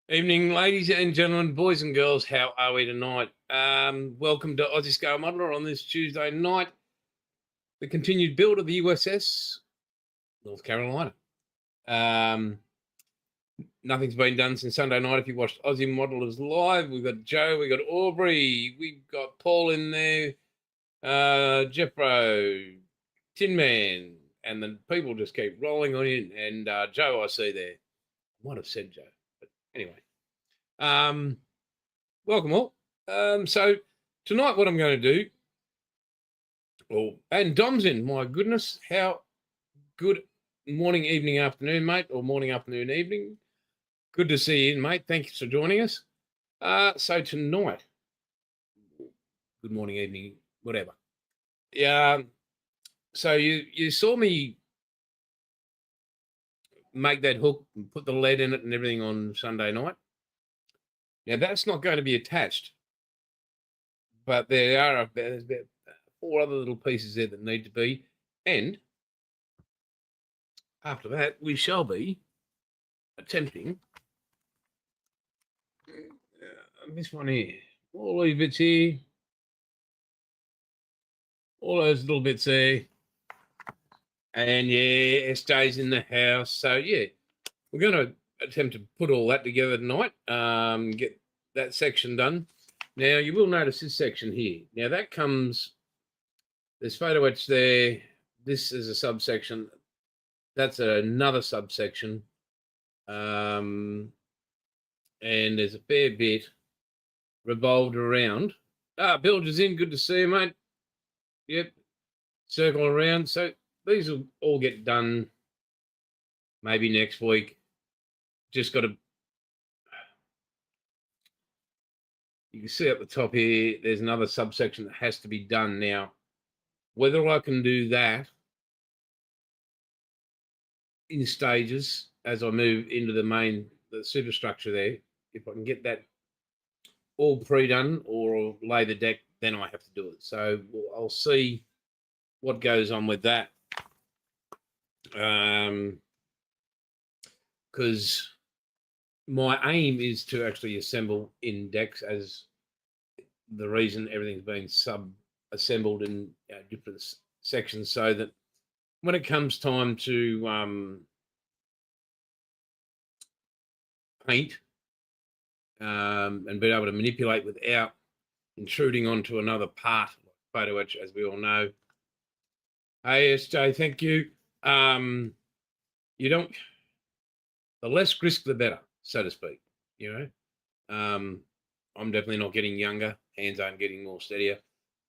Evening, ladies and gentlemen, boys and girls. How are we tonight? Welcome to Aussie Scale Modeler on this Tuesday night. The continued build of the USS North Carolina. Nothing's been done since Sunday night. If you watched Aussie Modelers live, we've got Joe, we've got Aubrey, we've got Paul in there, Jeffro, Tin Man, and the people just keep rolling on in. And Joe, I see there. I might have said Joe, but anyway. Welcome all. So tonight, what I'm going to do, and Dom's in. My goodness, how good morning, evening, afternoon, mate, or morning, afternoon, evening. Good to see you, mate. Thanks for joining us. So tonight, good morning, evening, whatever. Yeah. So you saw me make that hook and put the lead in it and everything on Sunday night. Now that's not going to be attached, but there's about 4 other little pieces there that need to be, and after that we shall be attempting this one here. All these bits here, all those little bits there, and yeah, SJ's in the house. So yeah, we're going to attempt to put all that together tonight. Get that section done. Now you will notice this section here. Now that comes. There's photo etch there. This is a subsection. That's another subsection. And there's a fair bit revolved around. Bilger's in. Good to see you, mate. Yep. Circle around. So these will all get done maybe next week. Just got to. You can see at the top here, there's another subsection that has to be done now. Whether I can do that in stages as I move into the superstructure there, if I can get that all pre-done or lay the deck, then I have to do it. So I'll see what goes on with that. Because my aim is to actually assemble in decks, as the reason everything's been sub-assembled in different sections, so that when it comes time to paint and be able to manipulate without intruding onto another part, like photo etch, as we all know. Hey, SJ, thank you. You don't. The less grist, the better, so to speak. You know, I'm definitely not getting younger. Hands aren't getting more steadier.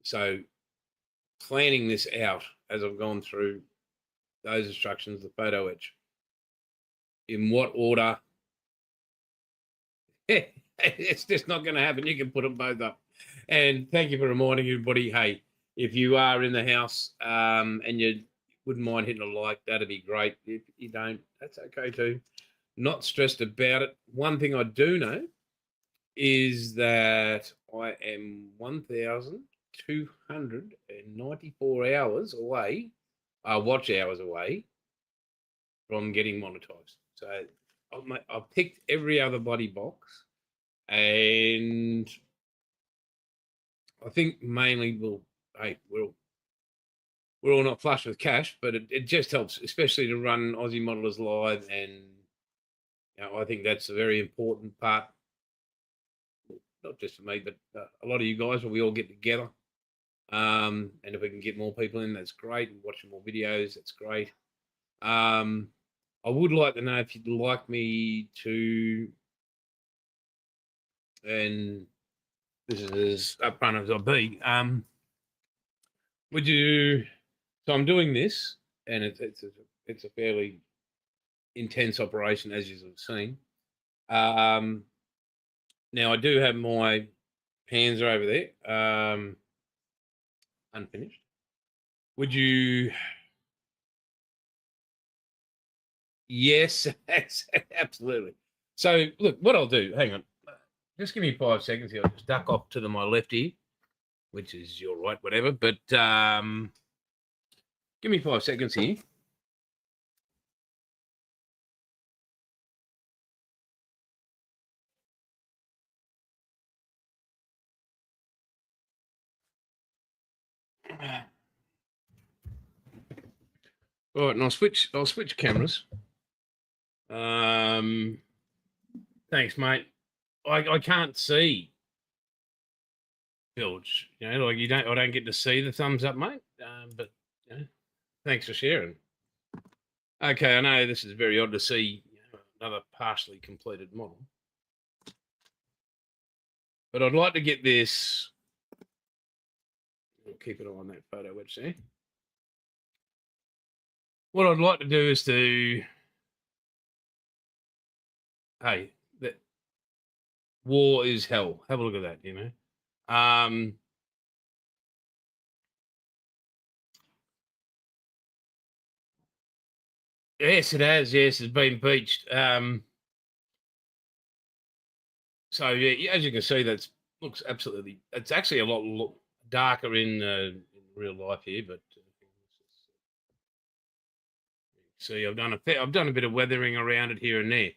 So planning this out as I've gone through those instructions, the photo etch, in what order, it's just not going to happen. You can put them both up. And thank you for reminding everybody, hey, if you are in the house and you wouldn't mind hitting a like, that'd be great. If you don't, that's okay too. Not stressed about it. One thing I do know is that I am 1,294 hours away, watch hours away from getting monetized. So I've picked every other bloody box, and I think mainly we're all not flush with cash, but it just helps, especially to run Aussie Modelers live, and I think that's a very important part. Not just for me, but a lot of you guys, where we all get together. And if we can get more people in, that's great. And watching more videos, that's great. I would like to know if you'd like me to, and this is as upfront as I'll be, would you, so I'm doing this, and it's a fairly intense operation, as you've seen. Now I do have my pans are over there, unfinished. Would you? Yes, absolutely. So look, what I'll do. Hang on, just give me 5 seconds here. I'll just duck off to my left here, which is your right, whatever. But give me 5 seconds here. All right, and I'll switch cameras. Thanks, mate. I can't see Bilge. You know, like I don't get to see the thumbs up, mate. But you know, thanks for sharing. Okay, I know this is very odd to see another partially completed model, but I'd like to get this. I'll keep an eye on that photo wedge there. What I'd like to do is to, hey, that war is hell. Have a look at that, you know. Yes, it has. Yes, it's been beached. So yeah, as you can see, that looks absolutely. It's actually a lot darker in real life here, but see, I've done a bit of weathering around it here and there.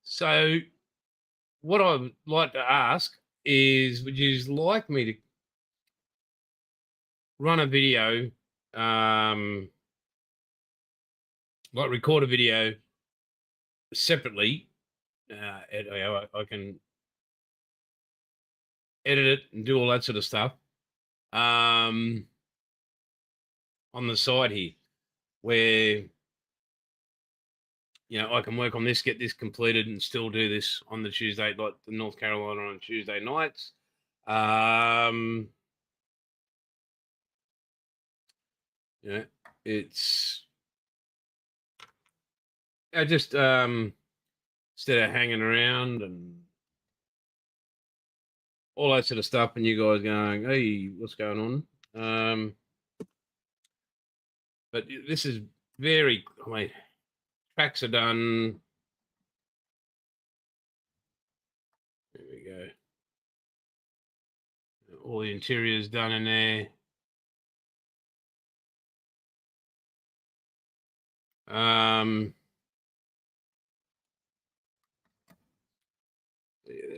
So what I would like to ask is, would you like me to run a video, like record a video separately? I can edit it and do all that sort of stuff on the side here, where I can work on this, get this completed, and still do this on the Tuesday, like the North Carolina on Tuesday nights. It's just instead of hanging around and all that sort of stuff, and you guys going, "Hey, what's going on?" But this is very. I mean, tracks are done. There we go. All the interior is done in there. Yeah, I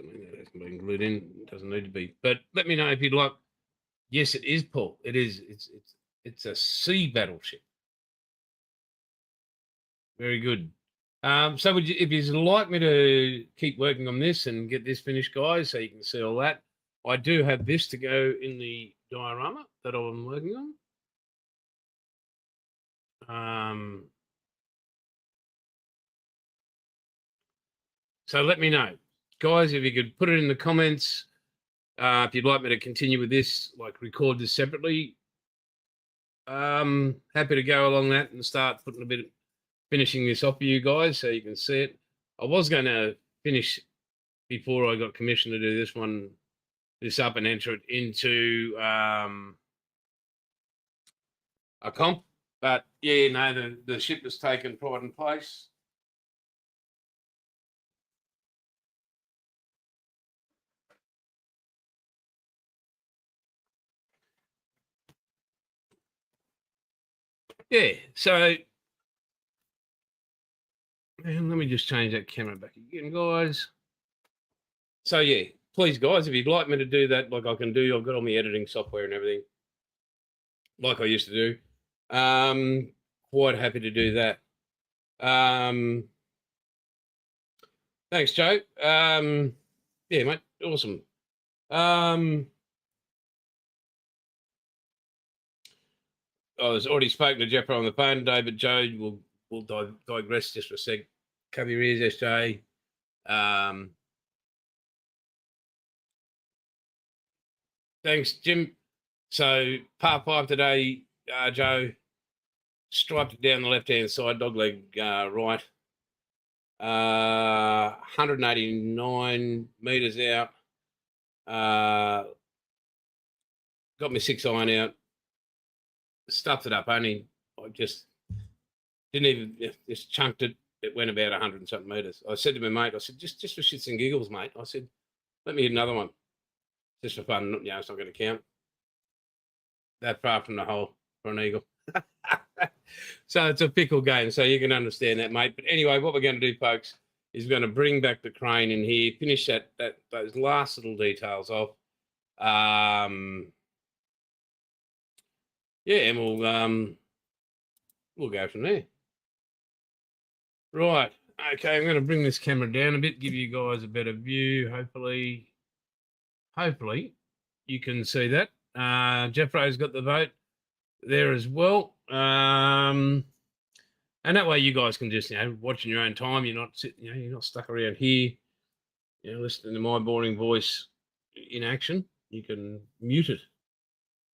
mean, that hasn't been glued in. It doesn't need to be. But let me know if you'd like. Yes, it is, Paul. It is. It's a sea battleship. Very good. So if you'd like me to keep working on this and get this finished, guys, so you can see all that, I do have this to go in the diorama that I'm working on. So let me know, guys, if you could put it in the comments. If you'd like me to continue with this, like record this separately, happy to go along that and start finishing this off for you guys so you can see it. I was going to finish before I got commissioned to do this up and enter it into a comp, but yeah, no, the ship has taken pride and place. Yeah, so and let me just change that camera back again, guys. So yeah, please, guys, if you'd like me to do that, like I can do, I've got all my editing software and everything, like I used to do. Quite happy to do that. Thanks, Joe. Yeah, mate, awesome. I was already spoken to Jeff on the phone today, but Joe will digress just for a sec. Cover your ears, SJ. Thanks, Jim. So par 5 today, Joe, striped it down the left-hand side, dogleg right. 189 meters out. Got my 6 iron out. Stuffed it up. I just didn't even just chunked it. It went about 100 and something meters. I said to my mate, I said, just for shits and giggles, mate. I said, let me hit another one, just for fun. It's not going to count. That far from the hole for an eagle. So it's a pickle game. So you can understand that, mate. But anyway, what we're going to do, folks, is we're going to bring back the crane in here, finish those last little details off. Yeah, and we'll go from there. Right. Okay, I'm going to bring this camera down a bit, give you guys a better view. Hopefully, you can see that. Jeffro's got the vote there as well. And that way you guys can just, watch in your own time. You're not sitting, you're not stuck around here, listening to my boring voice in action. You can mute it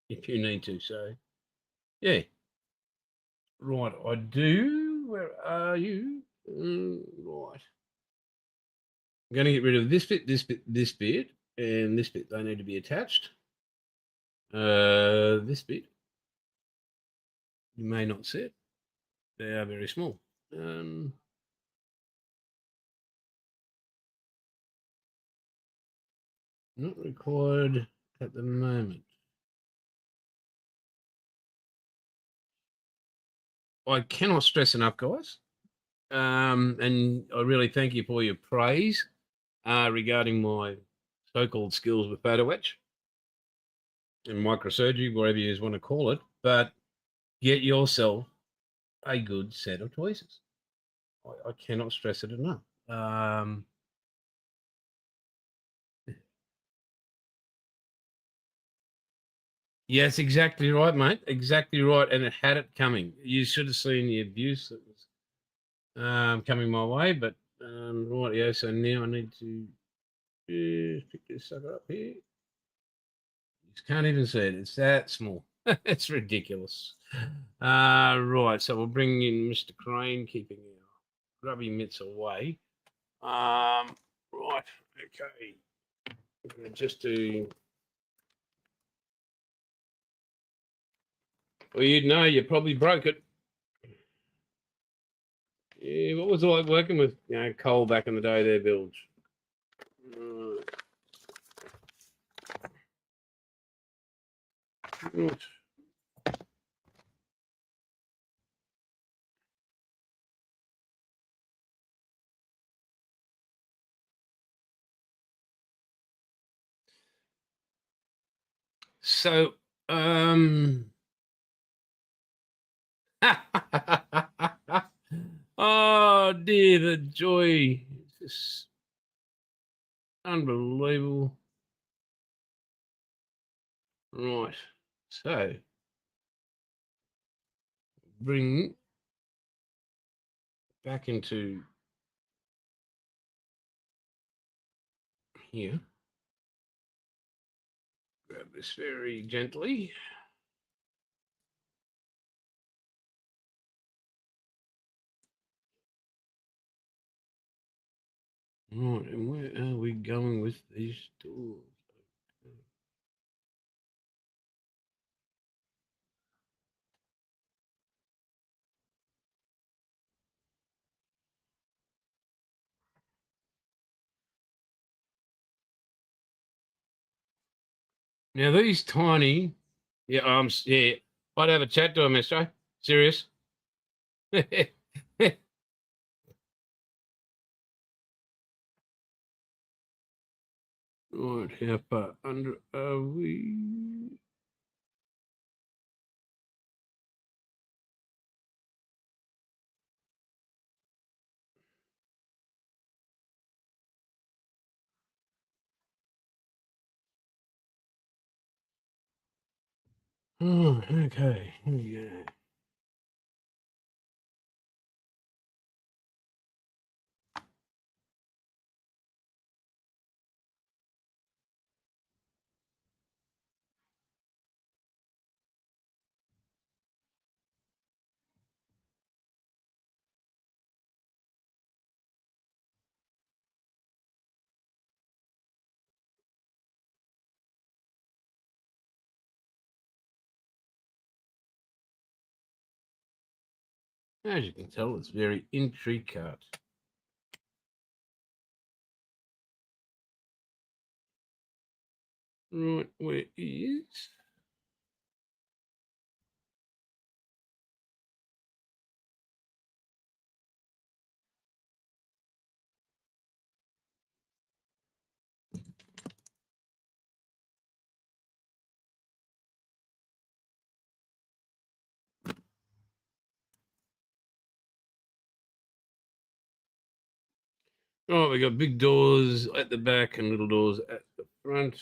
if you need to. So, yeah. Right, I do. Where are you? Right. I'm going to get rid of this bit, this bit, and this bit. They need to be attached. This bit, you may not see it. They are very small. Not required at the moment. I cannot stress enough, guys. And I really thank you for your praise regarding my so-called skills with photo etch and microsurgery, whatever you want to call it. But get yourself a good set of tweezers. I cannot stress it enough. Yes, exactly right, mate. Exactly right. And it had it coming. You should have seen the abuse that was coming my way. But right, yeah. So now I need to pick this sucker up here. You can't even see it. It's that small. It's ridiculous. Right. So we'll bring in Mr. Crane, keeping our grubby mitts away. Right. Okay. Just to. Well, you'd know you probably broke it. Yeah, what was it like working with coal back in the day there, Bilge? Right. So, oh dear, the joy. It's just unbelievable. Right. So, bring back into here. Grab this very gently. Right, and where are we going with these tools? Now these tiny, yeah, I'd have a chat to him, Mister. Serious. Right, how far under are we? Oh, okay. Here we go. As you can tell, it's very intricate. Right, where is? Oh, we got big doors at the back and little doors at the front.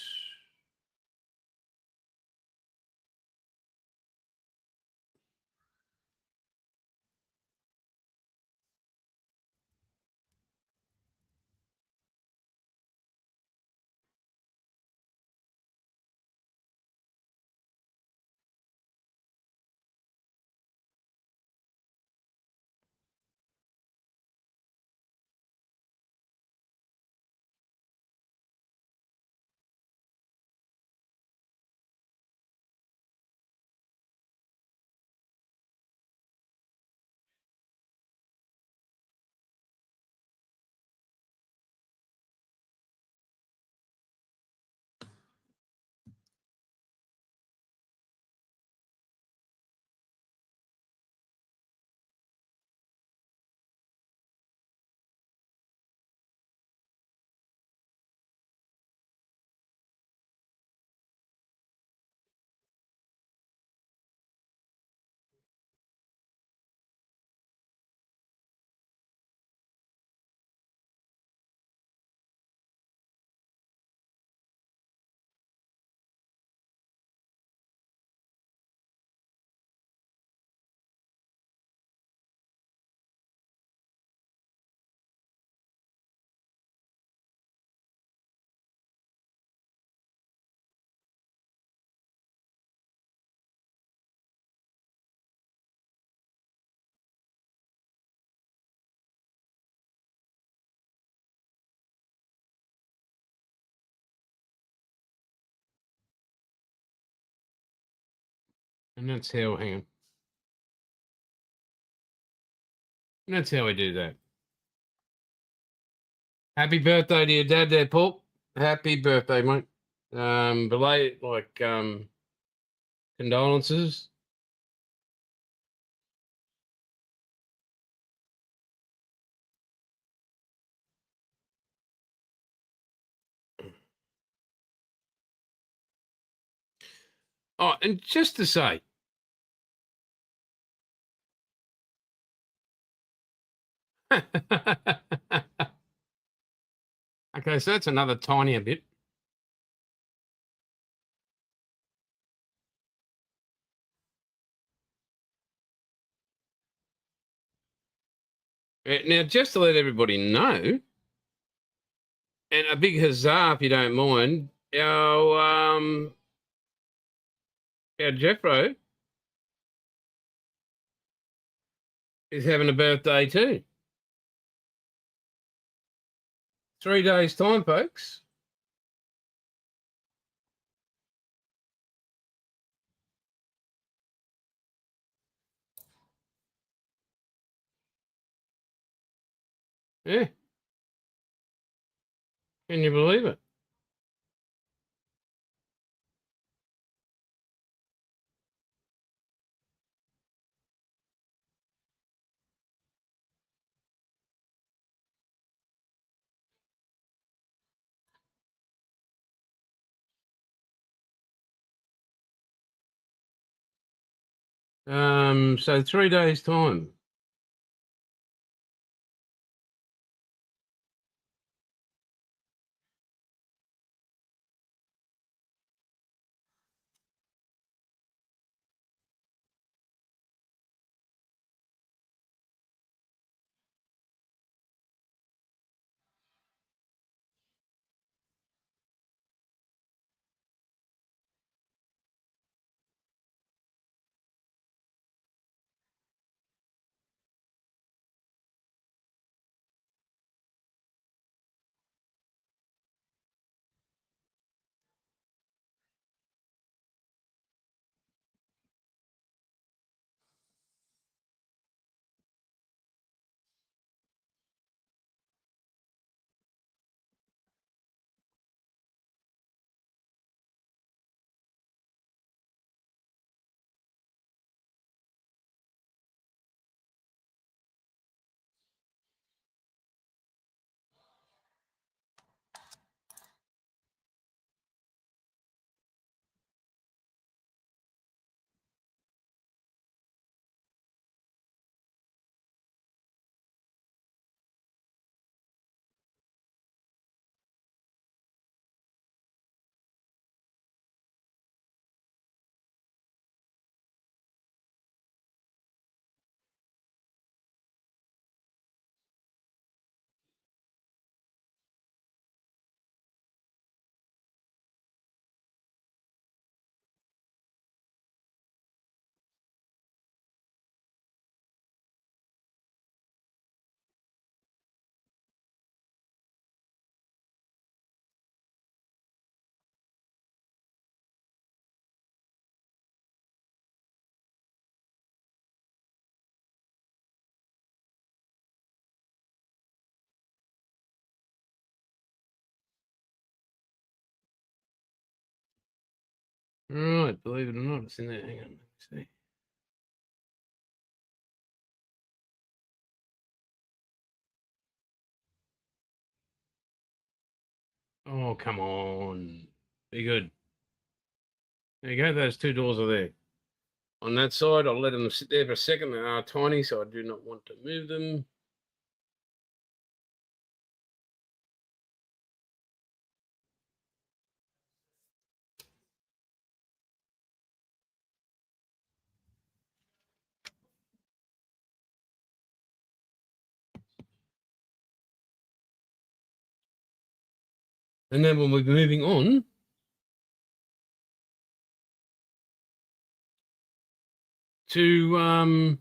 And that's how, hang on. And that's how we do that. Happy birthday to your dad there, Paul. Happy birthday, mate. Belated, condolences. Oh, and just to say, okay, so that's another tinier bit. Now, just to let everybody know, and a big huzzah if you don't mind, our Jeffro is having a birthday too. 3 days time, folks. Yeah, can you believe it? So 3 days time. Right, believe it or not, it's in there. Hang on, let me see. Oh, come on. Be good. There you go. Those two doors are there. On that side, I'll let them sit there for a second. They are tiny, so I do not want to move them. And then we'll be moving on to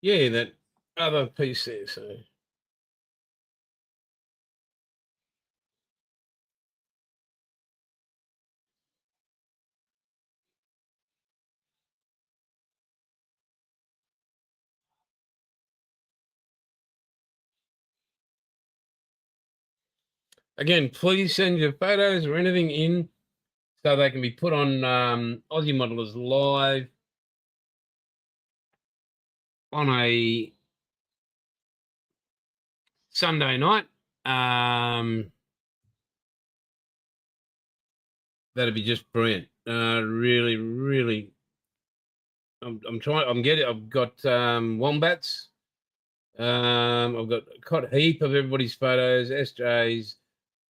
yeah, that other piece there. So again, please send your photos or anything in so they can be put on Aussie Modelers Live on a Sunday night. That'd be just brilliant. Really, really. I'm trying. I'm getting. I've got wombats. I've got quite a heap of everybody's photos. SJ's.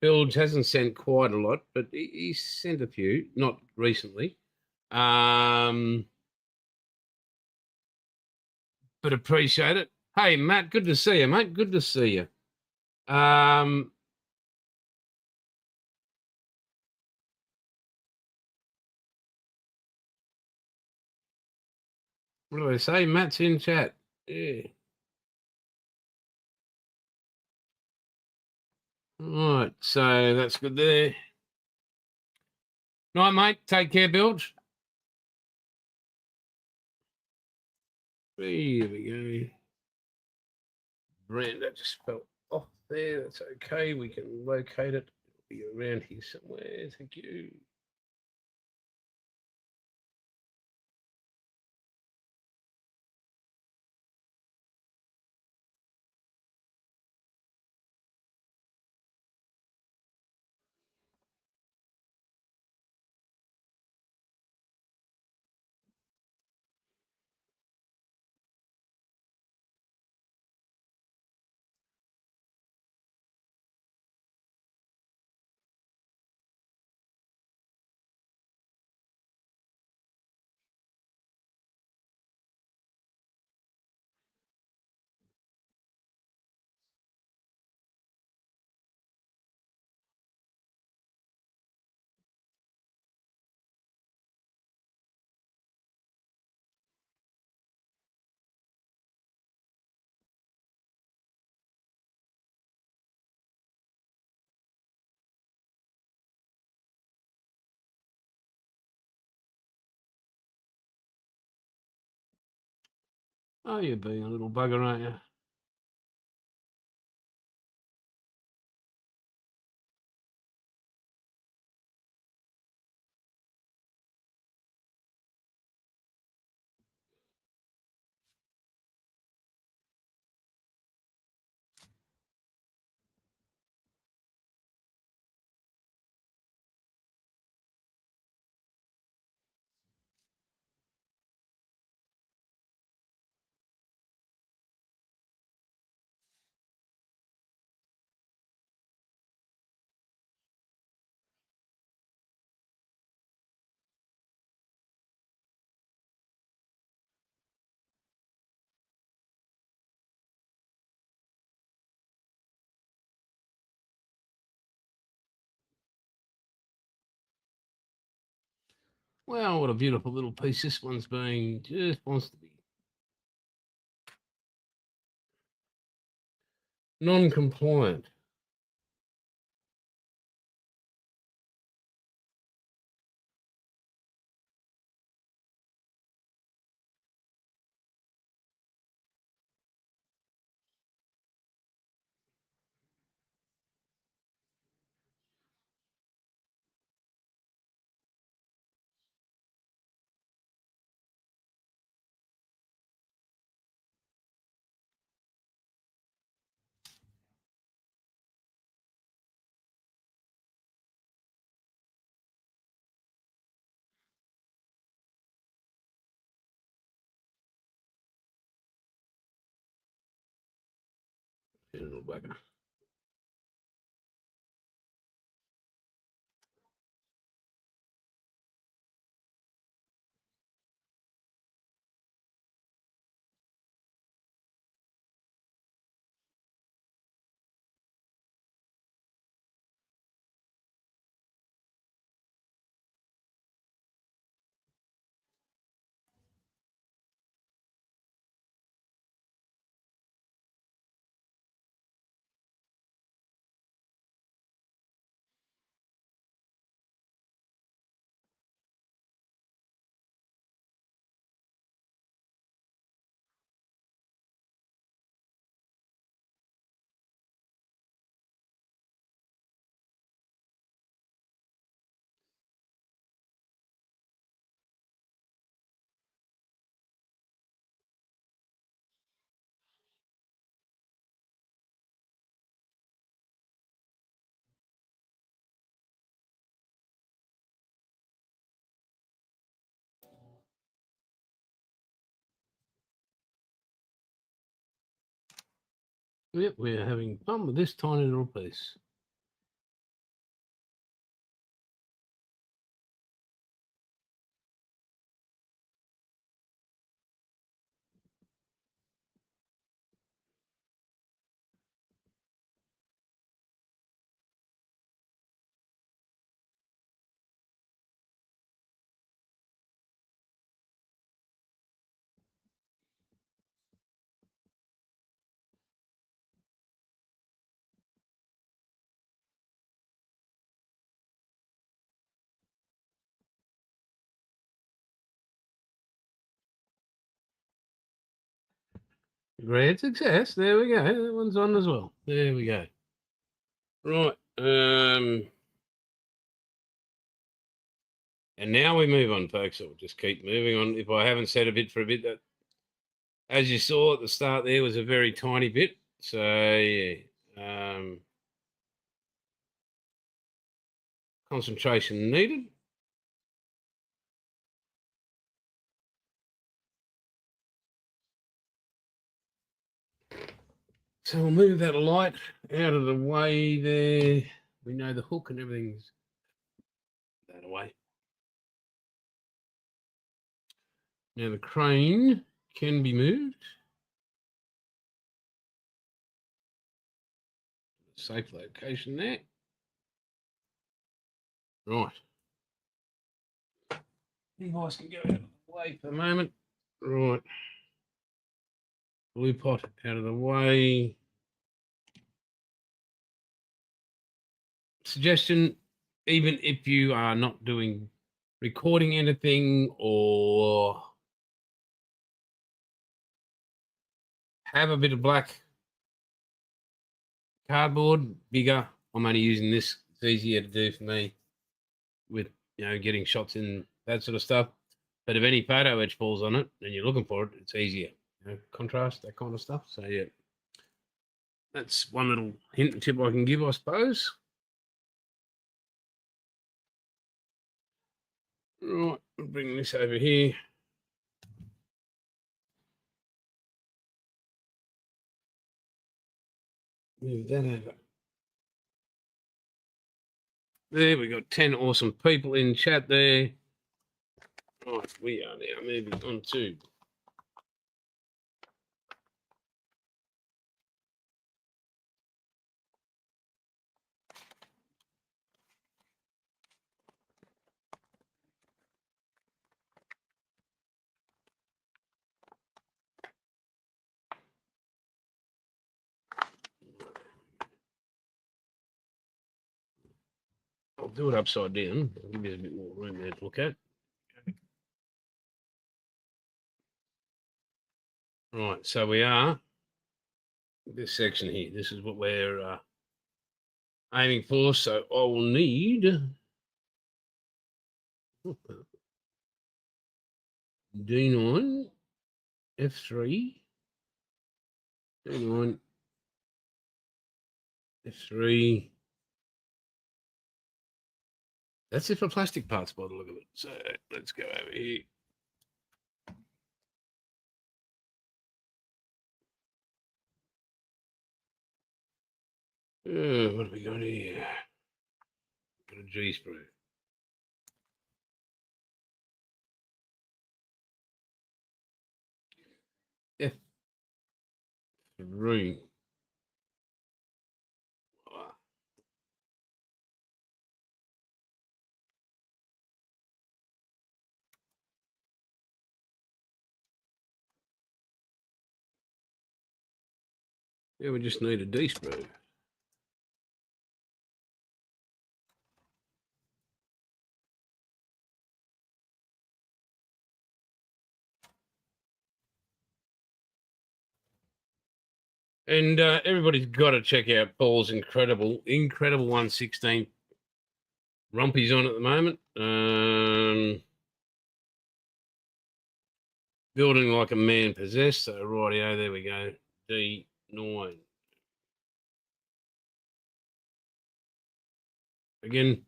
Bilge hasn't sent quite a lot, but he sent a few. Not recently. Um, but appreciate it. Hey, Matt, good to see you, mate. Good to see you. What do I say? Matt's in chat. Yeah. All right. So that's good there. Night, mate. Take care, Bilge. Here we go. Brand, that just fell off there. That's okay. We can locate it. It'll be around here somewhere. Thank you. Oh, you're being a little bugger, aren't you? Well, what a beautiful little piece. This one's being just wants to be non-compliant. Little bugger. Yep, we're having fun with this tiny little piece. Great success. There we go. That one's on as well. There we go. Right. And now we move on, folks. I'll just keep moving on. If I haven't said a bit for a bit, that as you saw at the start there was a very tiny bit. So yeah. Concentration needed. So we'll move that light out of the way there. We know the hook and everything's that away. Now the crane can be moved. Safe location there. Right. Device can go out of the way for a moment. Right. Blue pot out of the way. Suggestion, even if you are not recording anything or have a bit of black cardboard, bigger. I'm only using this. It's easier to do for me with, getting shots in that sort of stuff. But if any photo edge falls on it and you're looking for it, it's easier. Contrast, that kind of stuff. So, yeah, that's one little hint and tip I can give, I suppose. Right, we'll bring this over here. Move that over. There, we got 10 awesome people in chat there. Right, we are now moving on to I'll do it upside down. I'll give you a bit more room there to look at. Right, so we are this section here. This is what we're aiming for. So I will need D9, F3, D9, F3. That's it for plastic parts by the look of it. So let's go over here. What have we got here? Got a G sprue. F3. Yeah, we just need a D sprue. And everybody's got to check out Paul's incredible 116 rompy's on at the moment. Building like a man possessed. So rightio, there we go. D9. Again,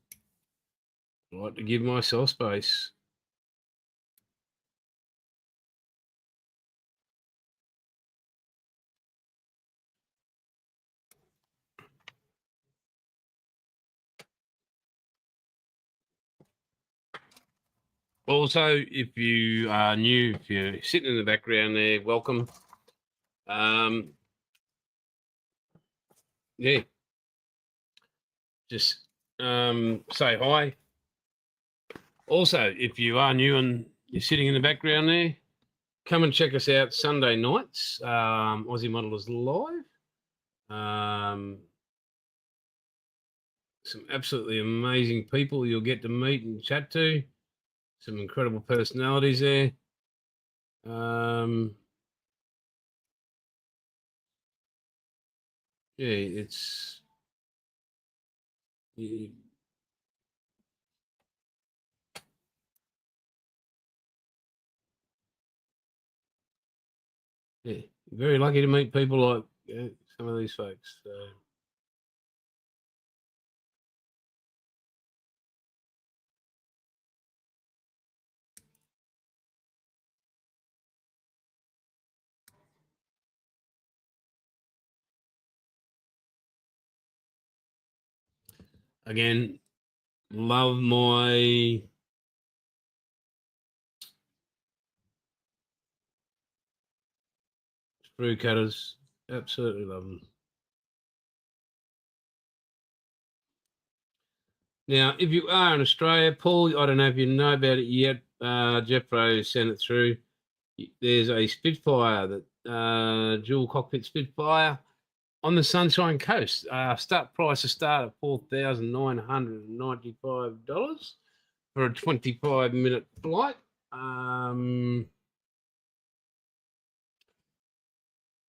I like to give myself space. Also, if you are new, if you're sitting in the background there, welcome. Yeah, just say hi. Also, if you are new and you're sitting in the background there, come and check us out Sunday nights. Aussie Modelers Live. Some absolutely amazing people you'll get to meet and chat to. Some incredible personalities there. Yeah, it's yeah, very lucky to meet people like some of these folks. Again, love my sprue cutters. Absolutely love them. Now, if you are in Australia, Paul, I don't know if you know about it yet. Jeff Rose sent it through. There's a Spitfire, that dual cockpit Spitfire on the Sunshine Coast. Start price to start at $4,995 for a 25-minute flight.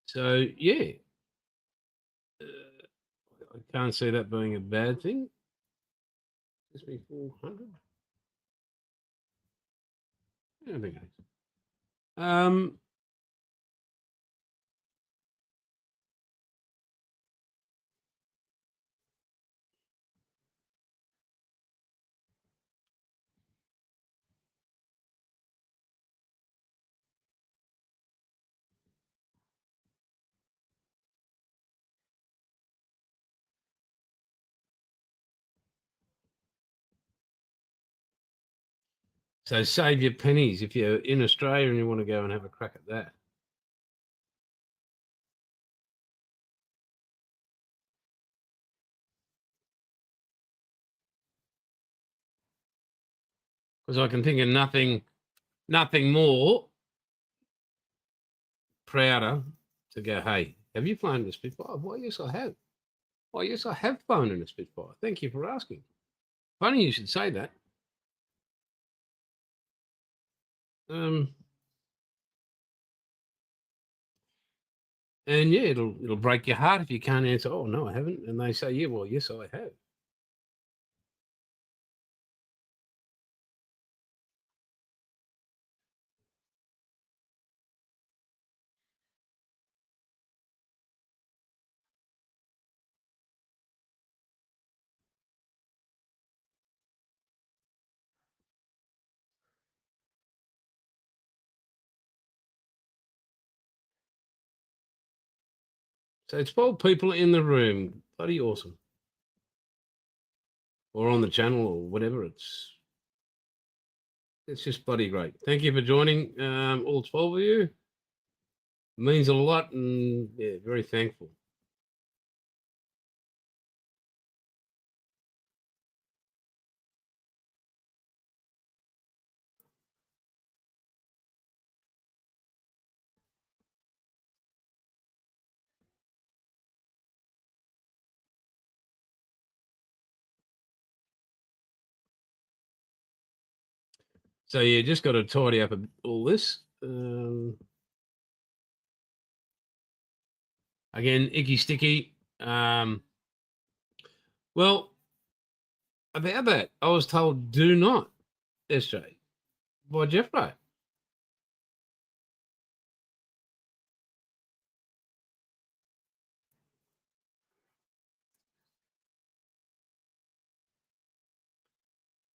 So yeah, I can't see that being a bad thing. Just be 400. I think it is. So save your pennies if you're in Australia and you want to go and have a crack at that. Because I can think of nothing more prouder to go, hey, have you flown in a Spitfire? Why, yes, I have. Why, yes, I have flown in a Spitfire. Thank you for asking. Funny you should say that. And yeah, it'll break your heart if you can't answer, oh no, I haven't. And they say, yeah, well, yes, I have. So it's 12 people in the room. bloody awesome. Or on the channel or whatever. It's just bloody great. Thank you for joining, all 12 of you. It means a lot, and yeah, very thankful. So yeah, just got to tidy up all this. Again, icky sticky. Well, about that, I was told do not, SJ, by Jeffro.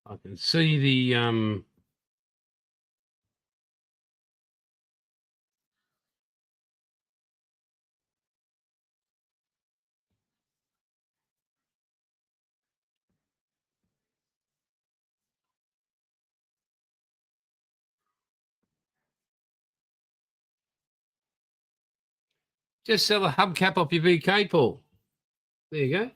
I can see the just sell a hubcap off your VK, Paul. There you go.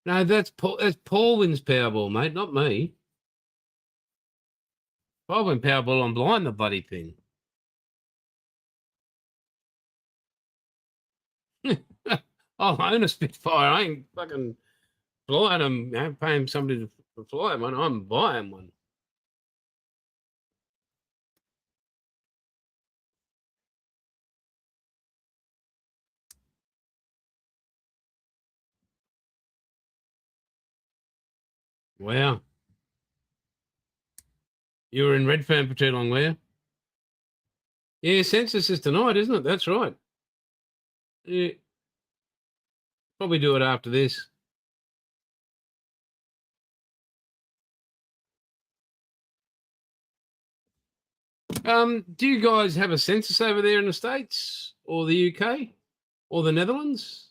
No, that's Paul. That's Paul wins Powerball, mate, not me. If I win Powerball, I'm blind the bloody thing. I'll own a Spitfire. I ain't fucking flying them, paying somebody to fly one. I'm buying one. Wow. You were in Redfern for too long, were you? Yeah, census is tonight, isn't it? That's right. Yeah. Probably do it after this. Do you guys have a census over there in the States or the UK or the Netherlands?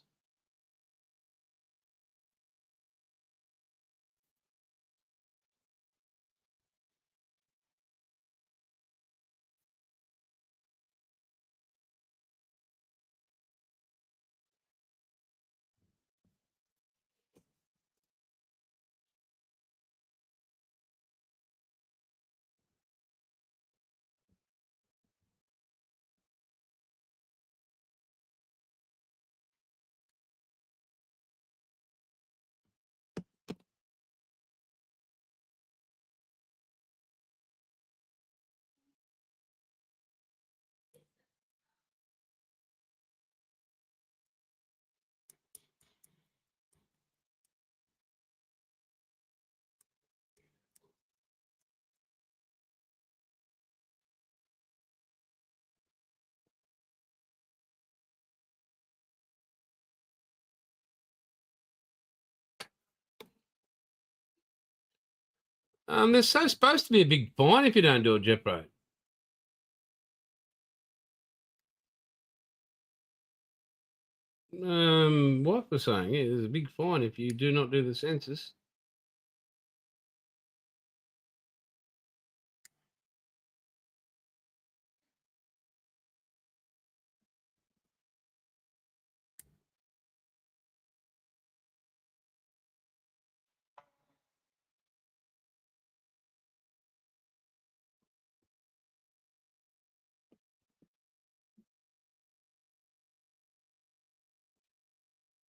There's so supposed to be a big fine if you don't do it, Jeffro. Wife was saying, yeah, there's a big fine if you do not do the census.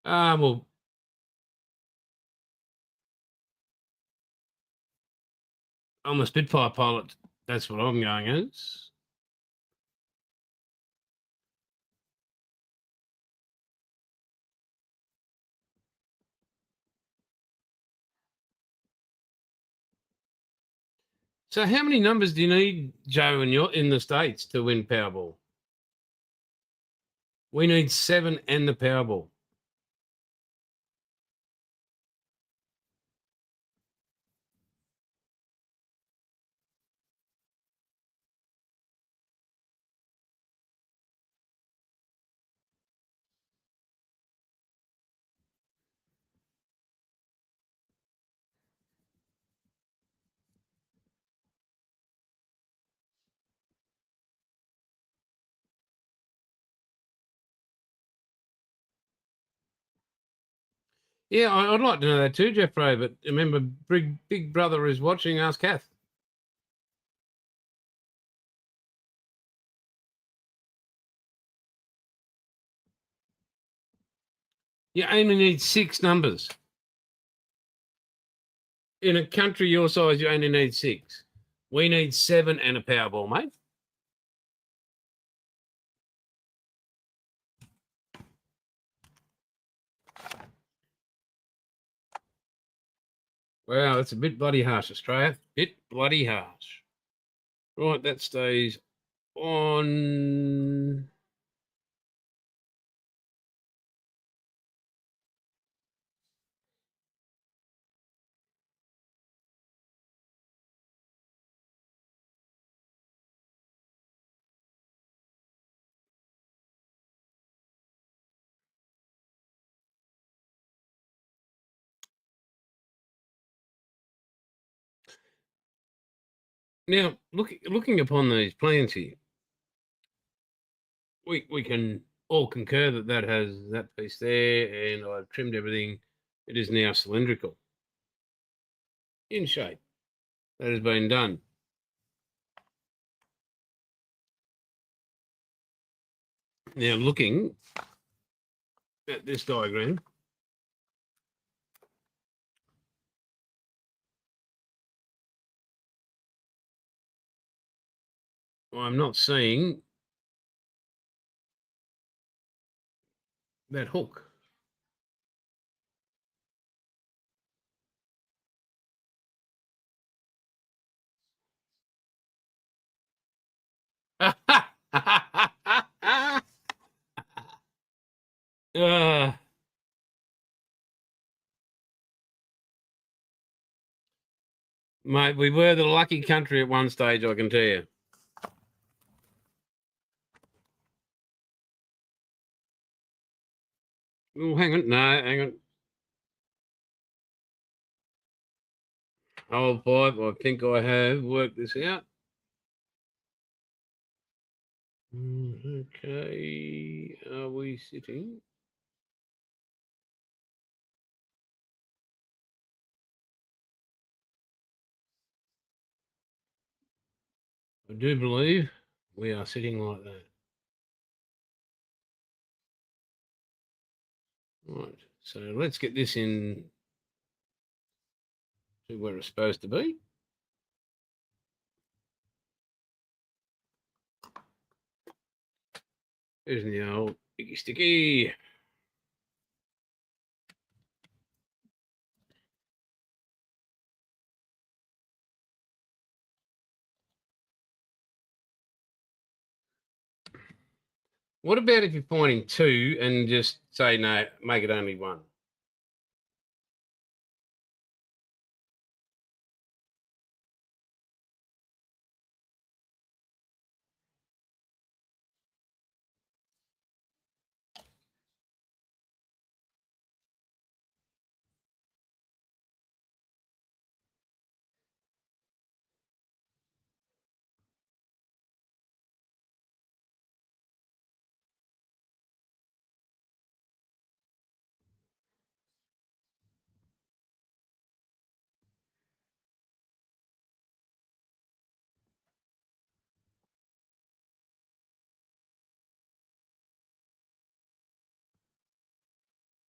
Well, I'm a Spitfire pilot. That's what I'm going as. So how many numbers do you need, Joe, and you're in the States to win Powerball? We need 7 and the Powerball. Yeah, I'd like to know that too, Jeffrey. But remember, Big Brother is watching. Ask Kath. You only need 6 numbers. In a country your size, you only need 6. We need 7 and a Powerball, mate. Wow, that's a bit bloody harsh, Australia. Bit bloody harsh. Right, that stays on. Now, looking upon these plans here, we can all concur that that has that piece there, and I've trimmed everything. It is now cylindrical in shape. That has been done. Now, looking at this diagram, I'm not seeing that hook. uh, Mate, we were the lucky country at one stage, I can tell you. Oh, hang on. No, hang on. Hold 5. I think I have worked this out. Okay. Are we sitting? I do believe we are sitting like that. Right. So let's get this in to where it's supposed to be. There's the old sticky sticky. What about if you're pointing 2 and just say no, make it only 1?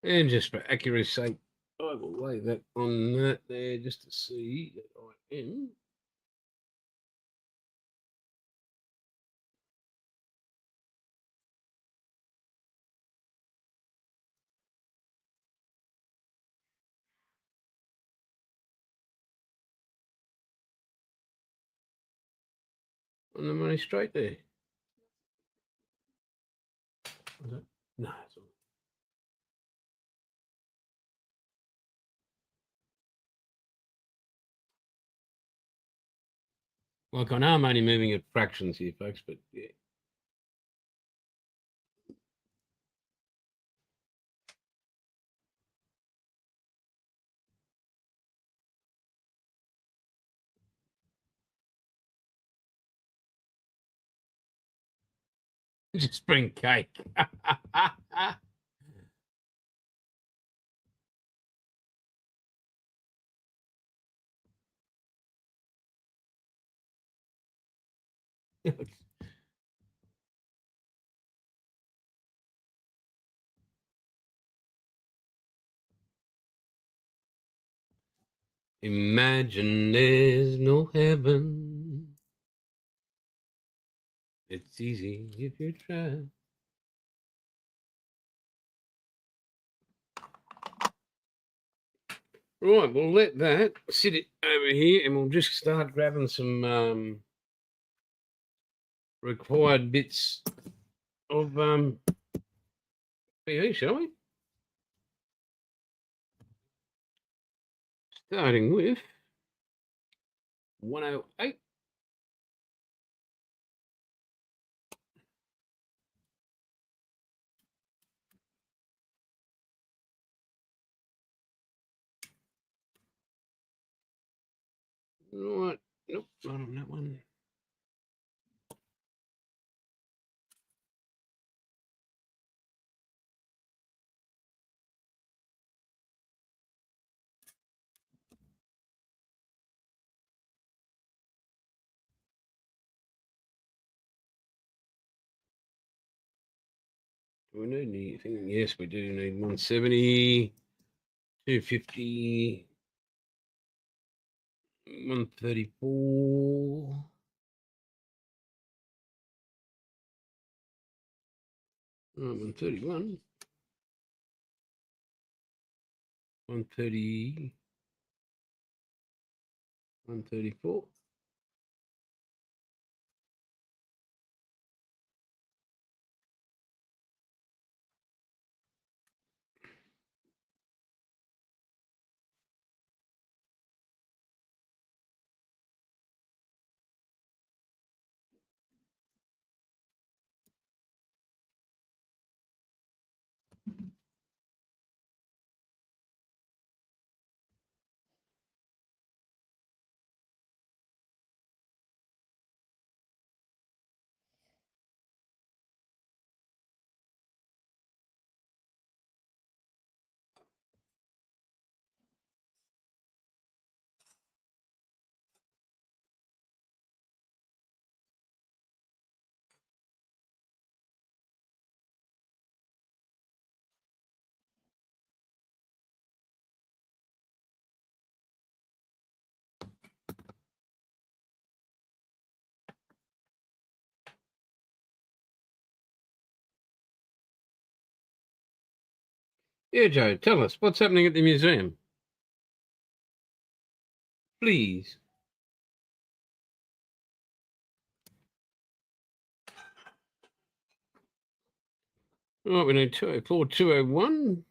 And just for accuracy's sake, I will lay that on that there just to see that I am. on the money straight there. Was it? No, it's all. Like I know I'm only moving at fractions here, folks, but yeah. Just bring cake. Imagine there's no heaven. It's easy if you try. Right, we'll let that sit it over here and we'll just start grabbing some required bits of PE, shall we? Starting with 108. Right, nope, not on that one. Do we need anything? Yes, we do need 170, 250, 134, 131, 130, 134. Yeah, Joe, tell us what's happening at the museum, please. Right, we need 204, 201.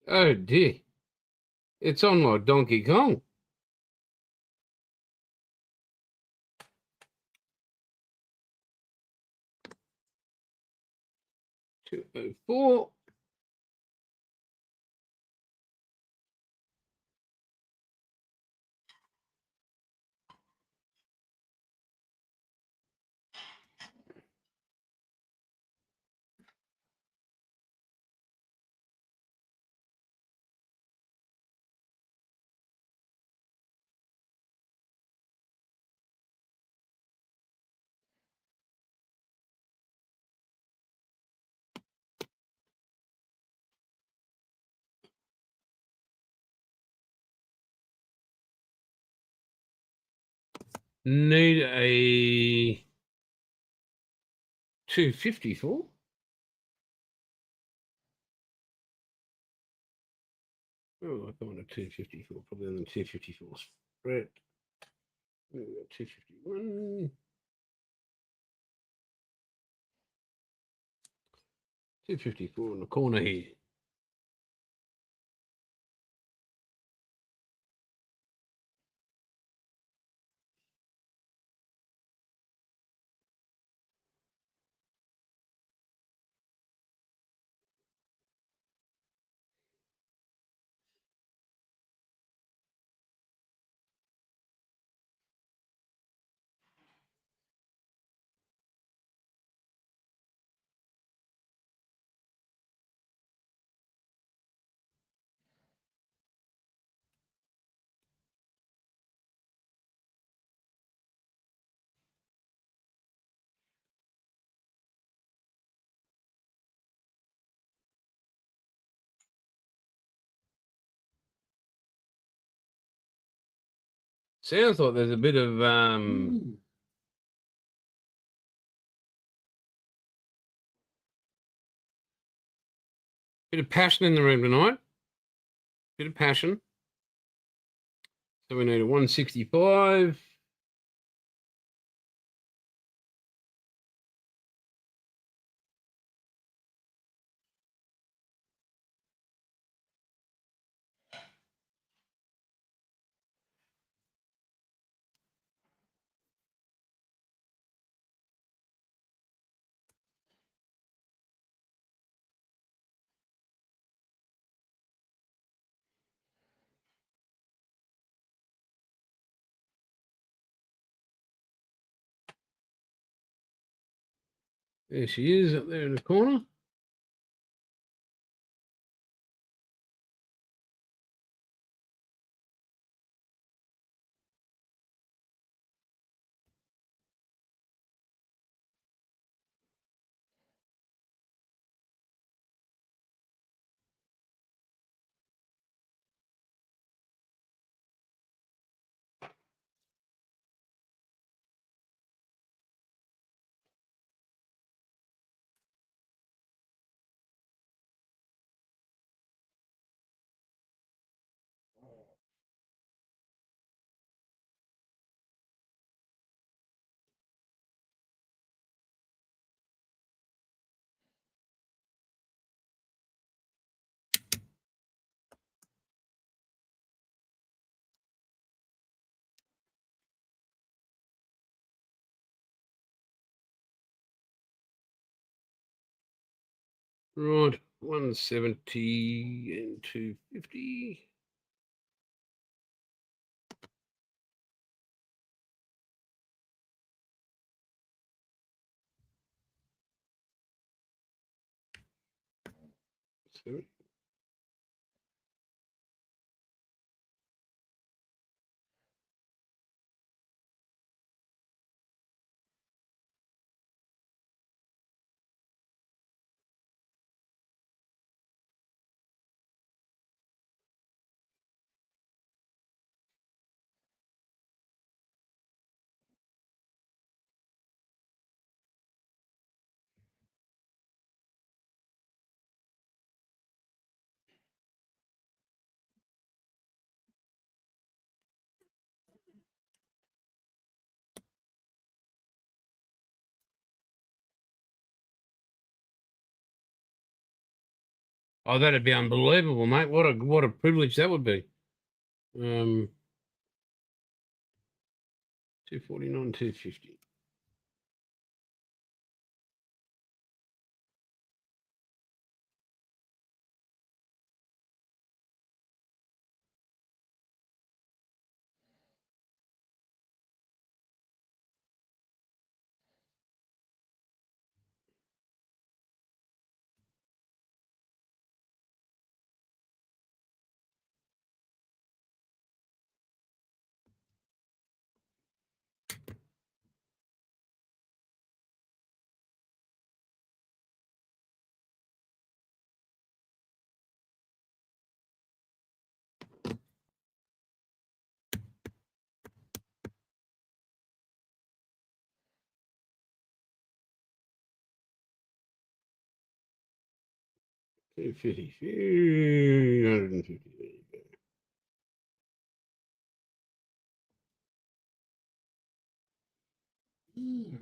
Oh dear, it's on like Donkey Kong. 204. Need a 254. Oh, I found a 254, probably on the 254 spread. 251. 254 in the corner here. Sounds like there's a bit of passion in the room tonight. Bit of passion. So we need a 165. There she is up there in the corner. Right, 170 and 250. Seven. Oh, that'd be unbelievable, mate. What a privilege that would be. 249, 250. 250, 150. There you go.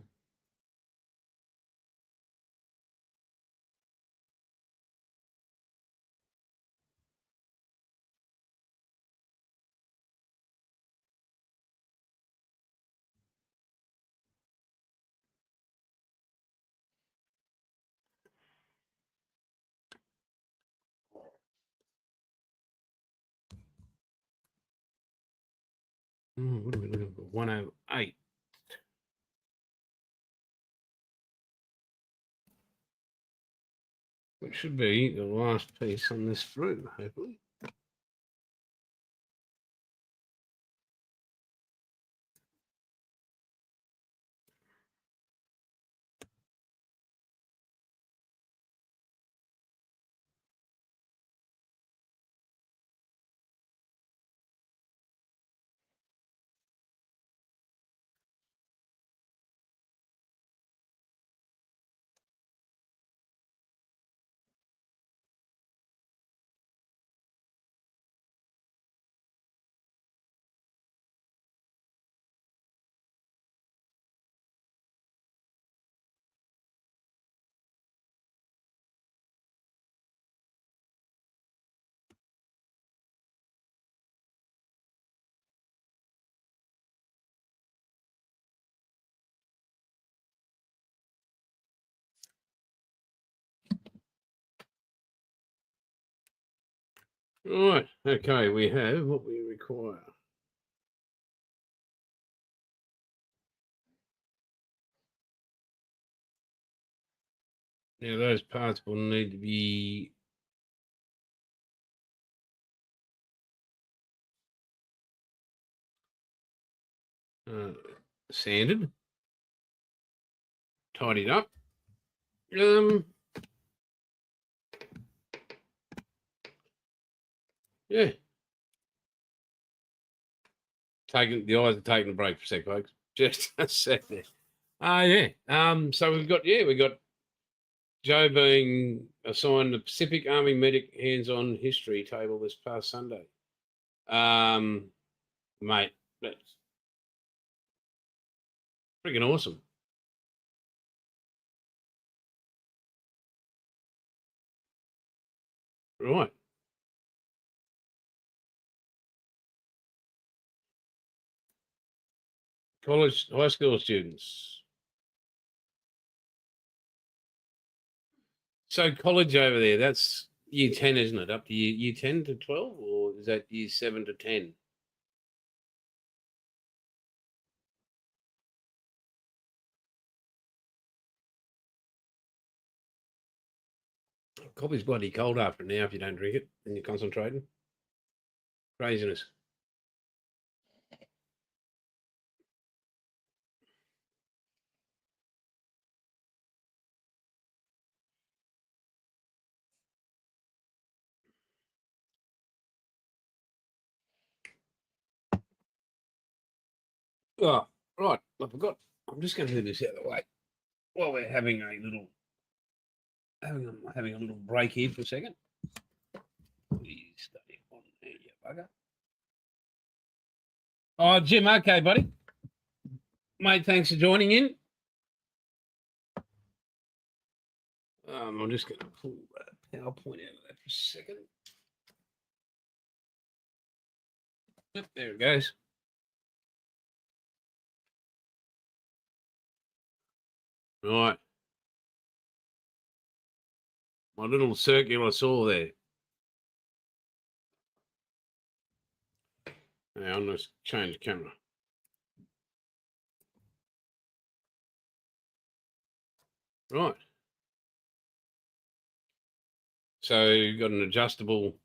What are we looking for? 108. Which should be the last piece on this through, hopefully. Right, okay, we have what we require. Now those parts will need to be sanded, tidied up. Yeah. The eyes are taking a break for a sec, folks. Just a sec there. Yeah. So we got Joe being assigned the Pacific Army Medic hands-on history table this past Sunday. Mate, that's freaking awesome. Right. College, high school students. So college over there, that's year 10, isn't it? Up to year 10 to 12, or is that year 7 to 10? Coffee's bloody cold after now if you don't drink it and you're concentrating. Craziness. Oh, right. I forgot. I'm just going to move this out of the way while we're having a little break here for a second. Please stay on there, you bugger. Oh, Jim, okay, buddy. Mate, thanks for joining in. I'm just going to pull that PowerPoint out of that for a second. Yep, there it goes. Right. My little circular saw there. Now, let's change the camera. Right. So you've got an adjustable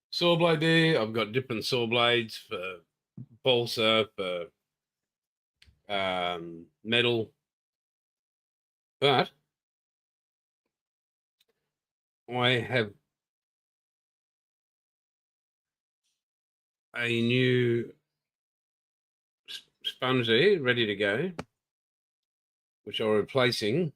saw blade there. I've got different saw blades for balsa, for metal. But I have a new sponge there ready to go, which I'm replacing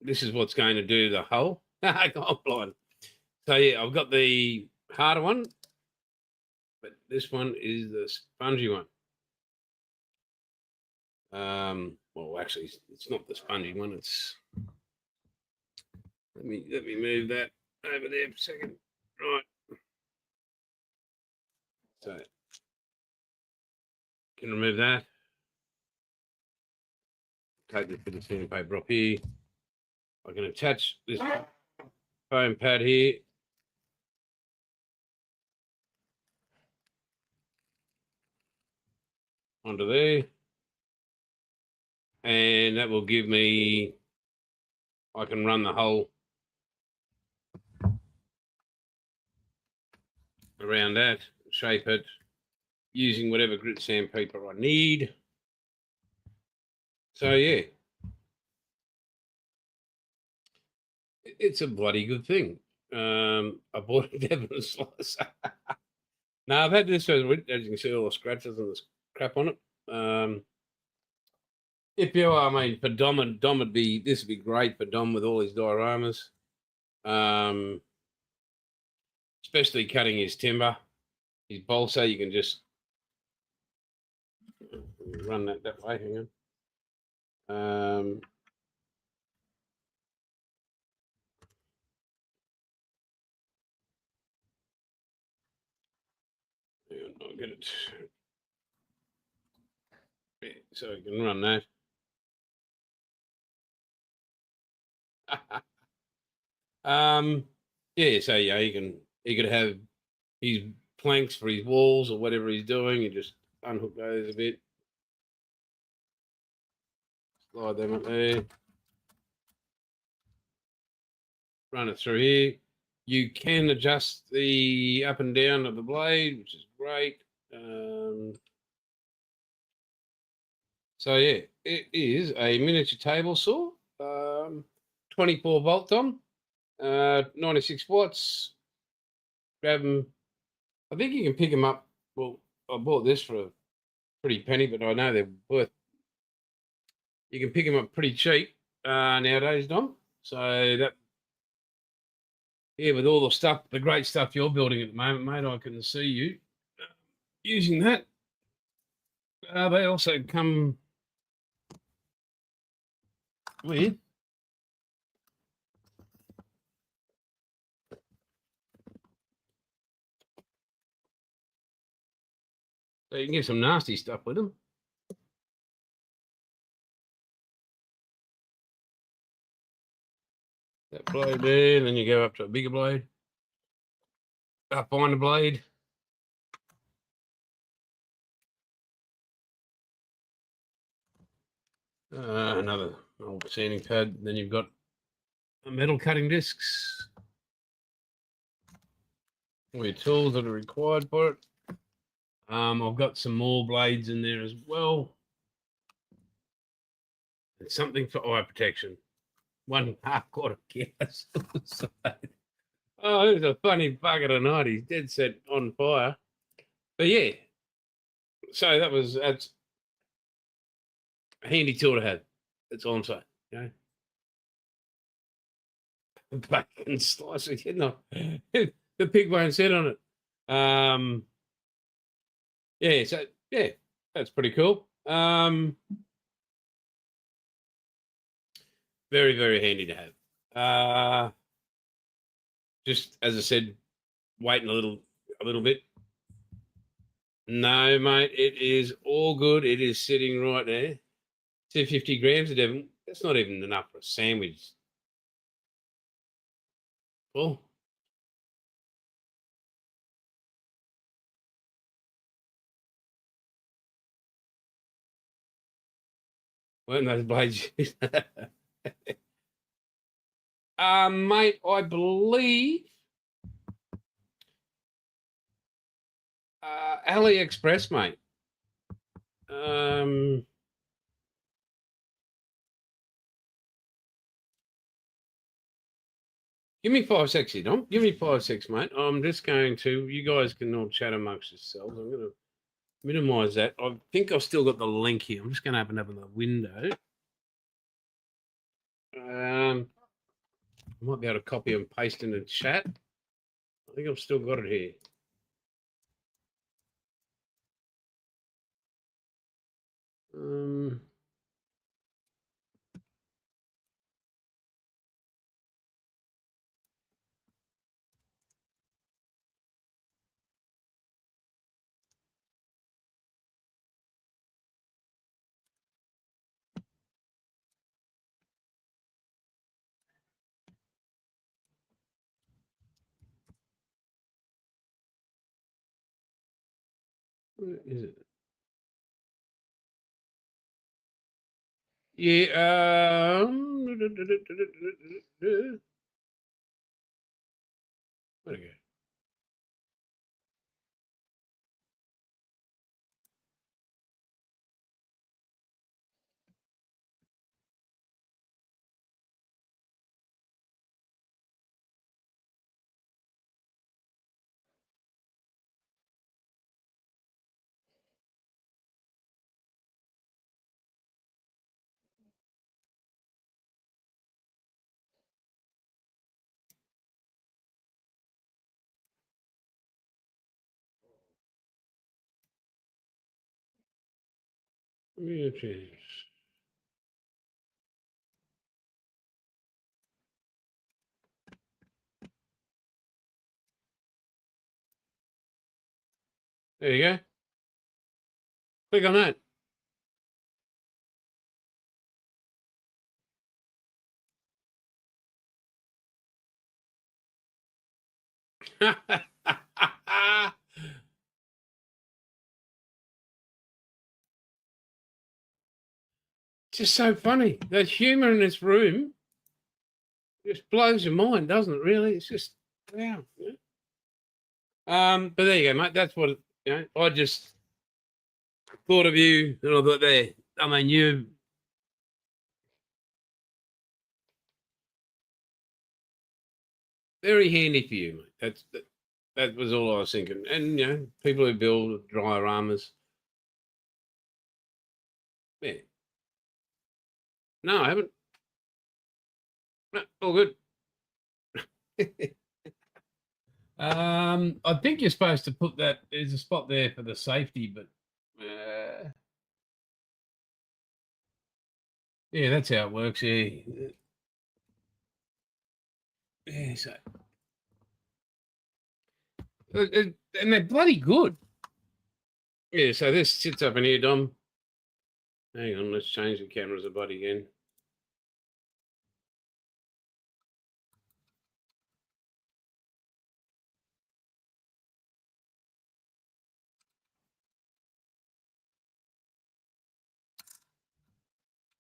this is what's going to do the hull. I got blind. So yeah, I've got the harder one, but this one is the spongy one. Well, actually, it's not the spongy one. It's let me move that over there for a second. Right. So can remove that. Take this bit of sandpaper off here. I can attach this foam pad here. Onto there. And that will give me, I can run the hole around that, shape it, using whatever grit sandpaper I need. So yeah, it's a bloody good thing. I bought a Devon slicer. Now I've had this, as you can see, all the scratches and the crap on it. If you are, I mean, for Dom would be, this would be great for Dom with all his dioramas. Especially cutting his timber, his balsa, you can just run that way. Hang on. I'll get it. Yeah, so you can run that. Yeah, so yeah, he could have his planks for his walls or whatever he's doing. You just unhook those a bit, slide them up there, run it through here. You can adjust the up and down of the blade, which is great. So yeah, it is a miniature table saw, 24 volt Dom, 96 watts. Grab them. I think you can pick them up. Well, I bought this for a pretty penny, but I know they're worth. You can pick them up pretty cheap nowadays, Dom. So that, yeah, with all the stuff, the great stuff you're building at the moment, mate, I can see you using that. They also come with so you can get some nasty stuff with them. That blade there, and then you go up to a bigger blade. Up on the blade. Another old sanding pad. Then you've got metal cutting discs. All your tools that are required for it. I've got some more blades in there as well. And something for eye protection. 1.5 quarter cows. Oh, it was a funny bugger tonight. He's dead set on fire. But yeah, so that's a handy tool to have. That's all I'm saying. You know, bacon slicer. You know, the pig won't sit on it. Yeah, so yeah, that's pretty cool. Very, very handy to have. Just as I said, waiting a little bit. No, mate, it is all good. It is sitting right there. 250 grams of Devon. That's not even enough for a sandwich. Well, weren't those blades? Mate, I believe AliExpress, mate. Give me 5 seconds here, Dom. Give me 5 seconds, mate. I'm just going to, you guys can all chat amongst yourselves. I'm going to minimize that. I think I've still got the link here. I'm just going to open up the window. I might be able to copy and paste in the chat. I think I've still got it here. Where is it? Yeah. Where'd it go? Yeah, geez. There you go. Click on that. Just so funny. That humour in this room just blows your mind, doesn't it? Really, it's just wow. Yeah. But there you go, mate. That's what I just thought of you, and I thought, there. I mean, you. Very handy for you, mate. That was all I was thinking. And people who build dioramas. Yeah. No, I haven't. No, all good. I think you're supposed to put that. There's a spot there for the safety, but yeah, that's how it works. Yeah, yeah. So, and they're bloody good. Yeah. So this sits up in here, Dom. Hang on, let's change the cameras a bit again.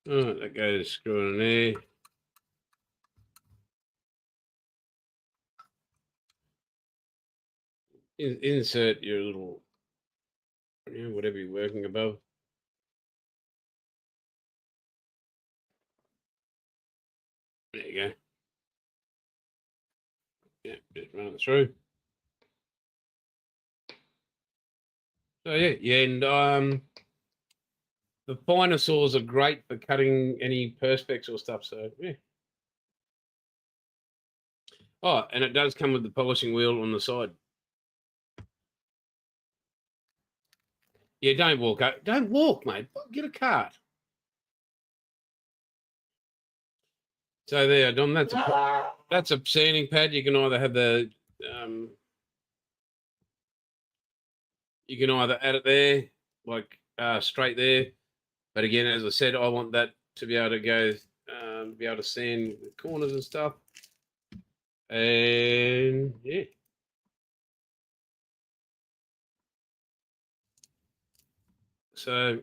Oh, that goes screw in there. Insert your little, whatever you're working above. There you go. Yeah, just run it through. So yeah, and the finer saws are great for cutting any perspex or stuff. So yeah. Oh, and it does come with the polishing wheel on the side. Yeah, don't walk. Don't walk, mate. Get a cart. So there, Dom. That's a sanding pad. You can either have the you can either add it there, like straight there. But again, as I said, I want that to be able to go, be able to sand the corners and stuff. And yeah. So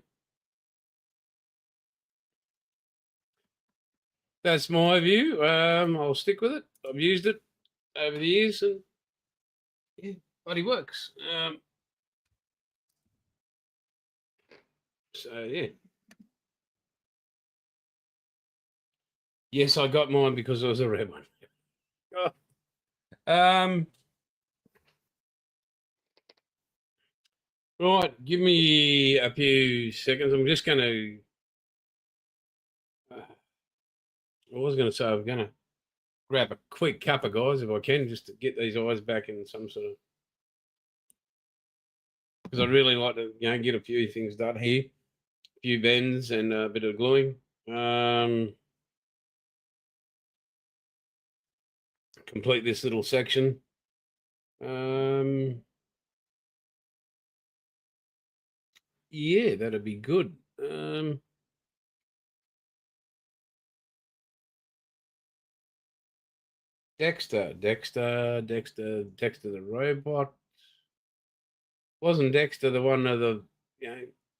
that's my view. I'll stick with it. I've used it over the years, and yeah, bloody works. So yeah. Yes, I got mine because it was a red one. Right, give me a few seconds. I'm just going to I was going to say I'm going to grab a quick cup of guys if I can, just to get these eyes back in some sort of, because I'd really like to, get a few things done here, a few bends and a bit of gluing. Complete this little section. Yeah, that'd be good. Dexter the robot. Wasn't Dexter the one of the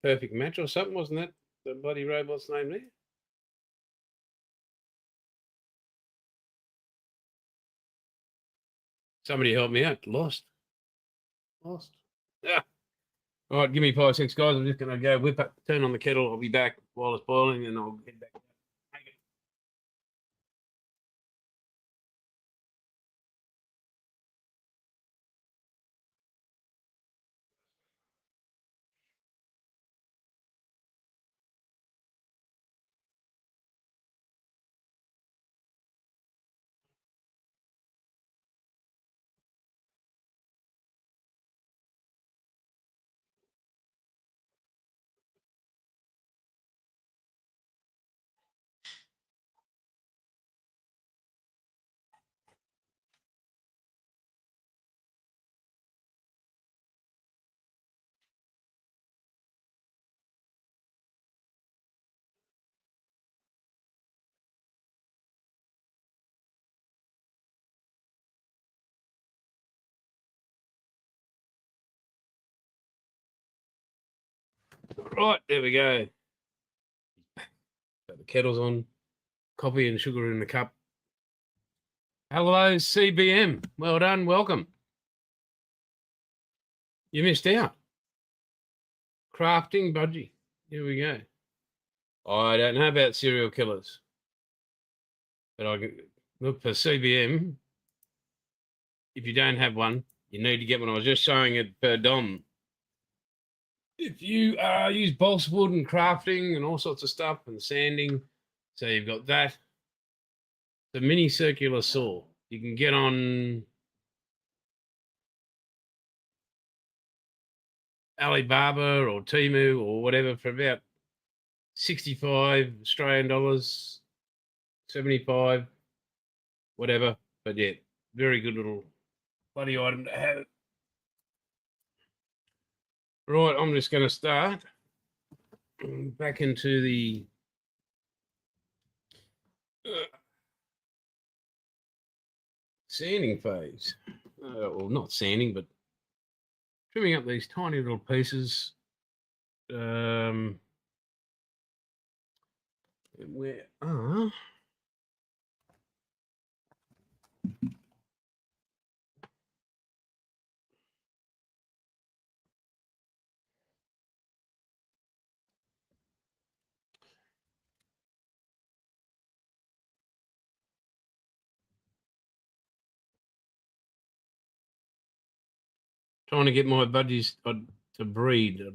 perfect match or something? Wasn't that the bloody robot's name there? Somebody help me out. Lost. Yeah. All right, give me 5, 6 guys. I'm just gonna go whip up, turn on the kettle. I'll be back while it's boiling, and I'll get back. Right, there we go. Got the kettle's on. Coffee and sugar in the cup. Hello, CBM. Well done. Welcome. You missed out. Crafting budgie. Here we go. I don't know about serial killers, but I can look for CBM. If you don't have one, you need to get one. I was just showing it per Dom. If you use balsa wood and crafting and all sorts of stuff and sanding, so you've got that. The mini circular saw. You can get on Alibaba or Temu or whatever for about 65 Australian dollars, 75, whatever. But yeah, very good little bloody item to have. Right, I'm just going to start back into the sanding phase. Well, not sanding, but trimming up these tiny little pieces. Where are trying to get my budgies to breed. I've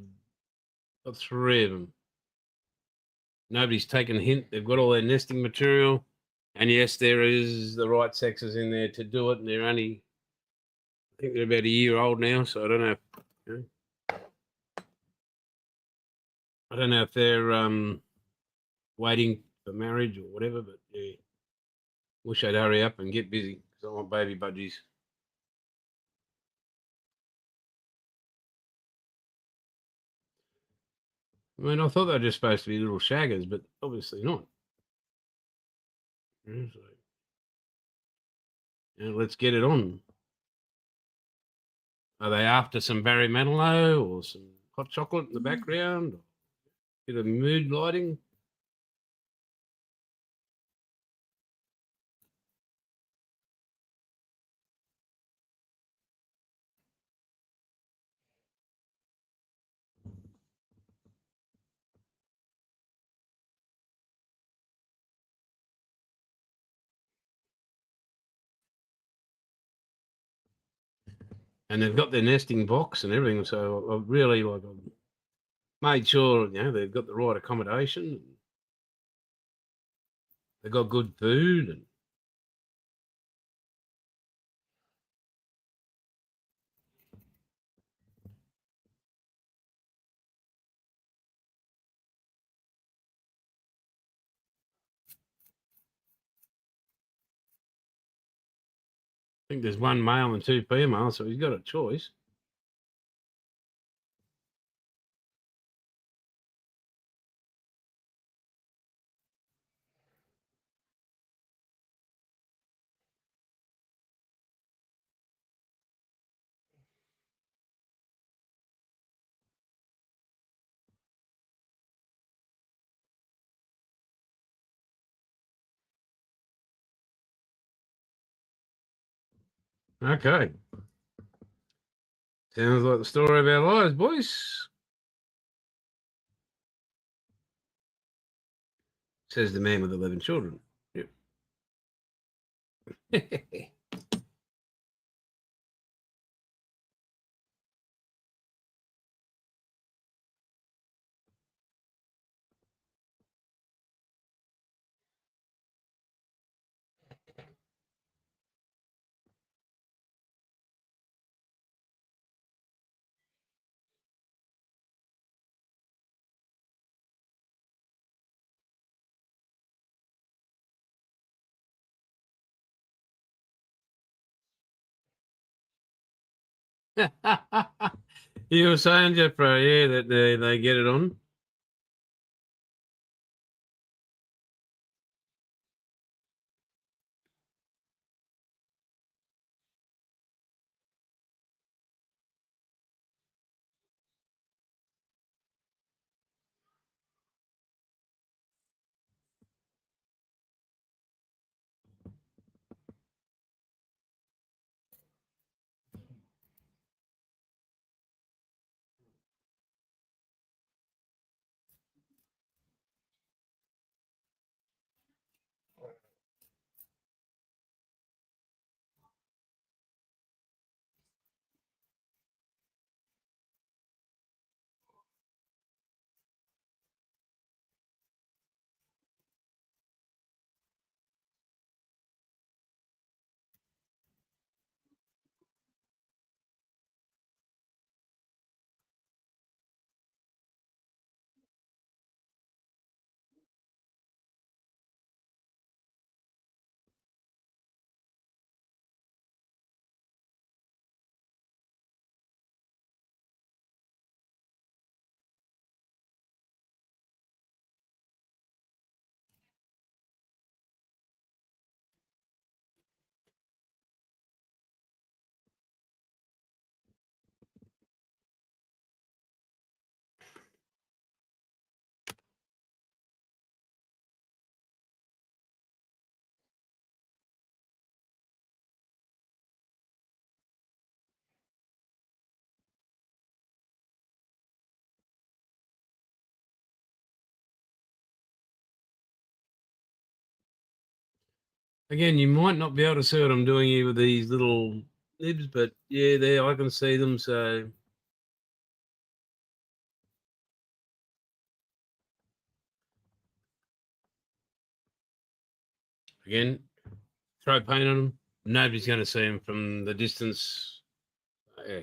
got 3 of them. Nobody's taken a hint. They've got all their nesting material. And yes, there is the right sexes in there to do it. And they're only, I think they're about a year old now. So I don't know. I don't know if they're waiting for marriage or whatever, but yeah. Wish I'd hurry up and get busy because I want baby budgies. I mean, I thought they were just supposed to be little shaggers, but obviously not. So, let's get it on. Are they after some Barry Manilow or some hot chocolate in the background? Or a bit of mood lighting? And they've got their nesting box and everything. So I really I've made sure they've got the right accommodation. they got good food and I think there's one male and two females, so he's got a choice. Okay. Sounds like the story of our lives, boys. Says the man with 11 children. Yep. You were saying, Jeffrey, yeah, that they get it on. Again, you might not be able to see what I'm doing here with these little nibs, but yeah, there I can see them. So again, throw paint on them. Nobody's going to see them from the distance. Yeah.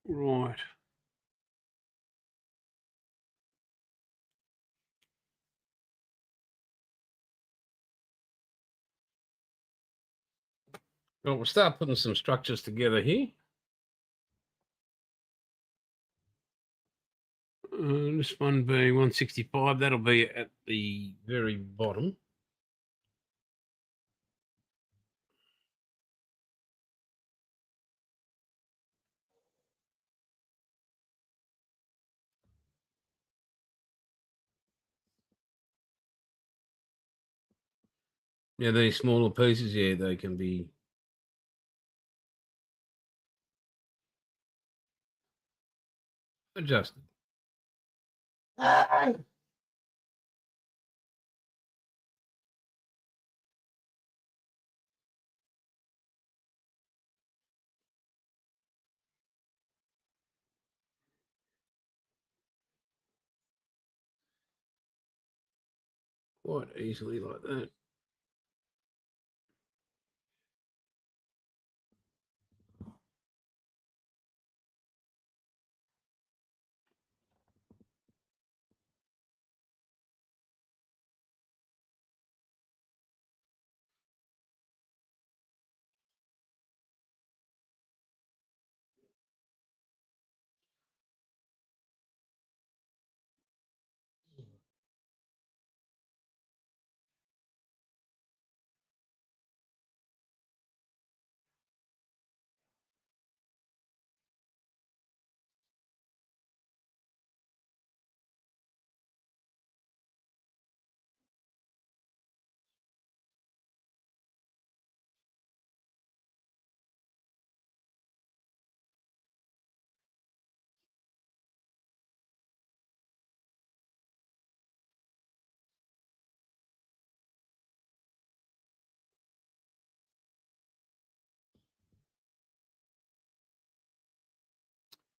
Right. Well, we'll start putting some structures together here. This one being 165, that'll be at the very bottom. Yeah, these smaller pieces, yeah, they can be adjusted. quite easily like that.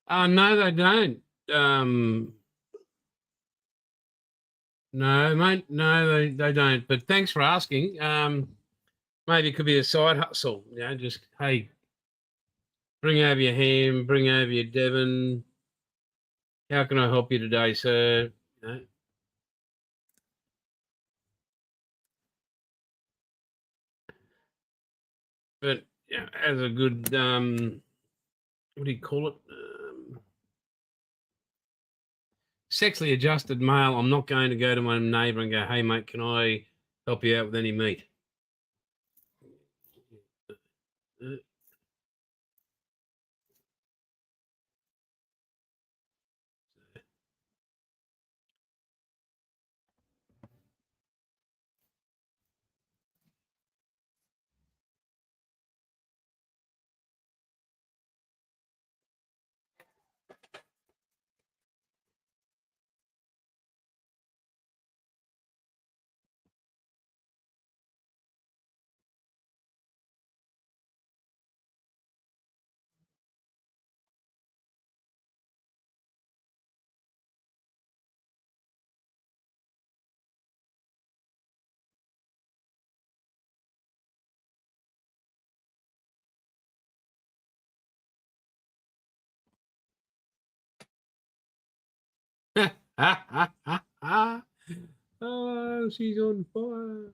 No, they don't. No, mate, no, they don't. But thanks for asking. Maybe it could be a side hustle. Just hey, bring over your ham, bring over your Devon. How can I help you today, sir? You know, but as a good what do you call it? Sexually adjusted male, I'm not going to go to my neighbour and go, hey mate, can I help you out with any meat? Oh, she's on fire.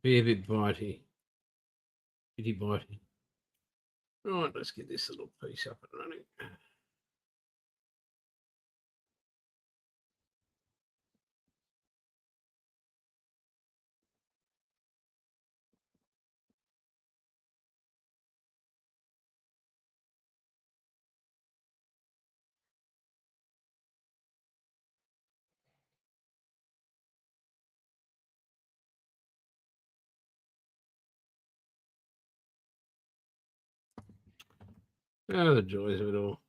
Be a bit bitey. Bitty bitey. Right, let's get this little piece up and running. Oh, the joys of it all.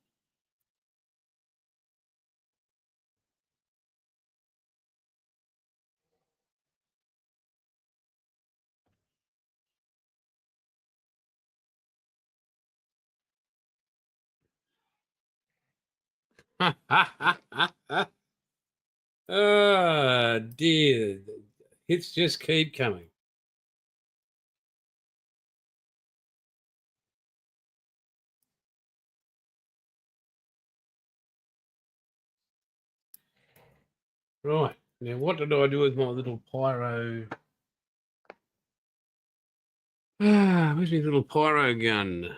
Oh, dear. Hits just keep coming. Right. Now, what did I do with my little pyro? Where's my little pyro gun?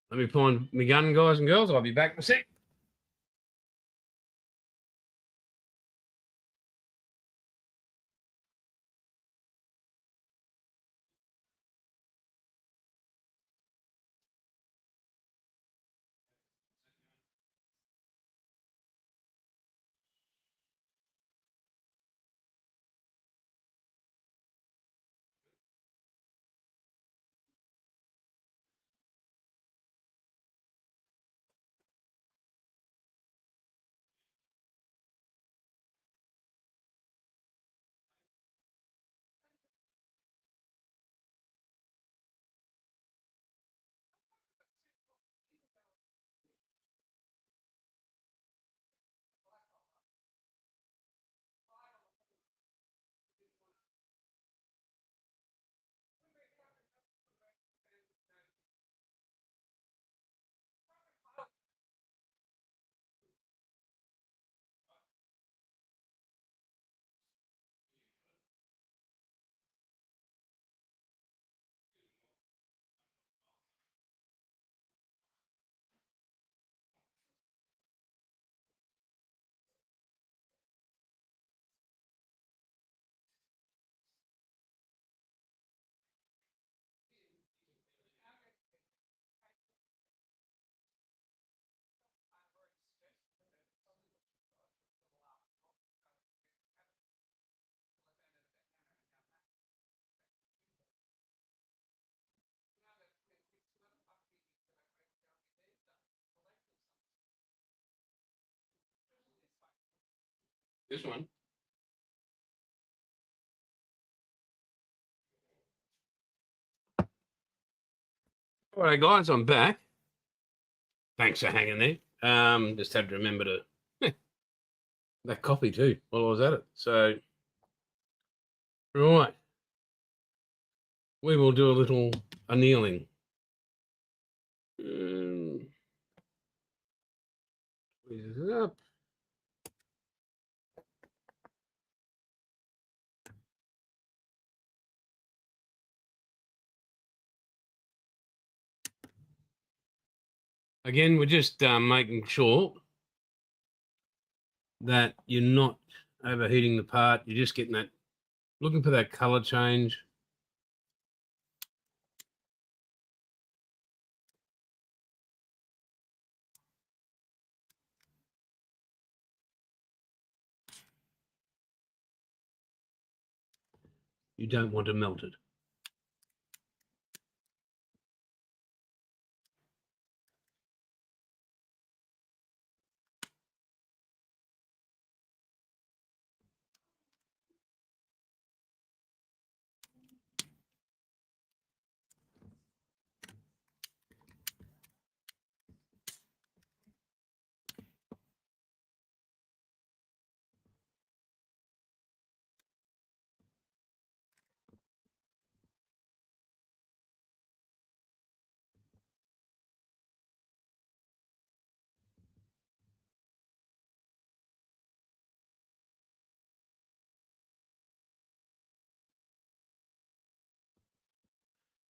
Let me find my gun, guys and girls. I'll be back in a sec. This one. All right, guys, I'm back. Thanks for hanging there. Just had to remember to that coffee too while I was at it. So, right, we will do a little annealing. Squeeze it up. Again, we're just making sure that you're not overheating the part. You're just getting that, looking for that color change. You don't want to melt it.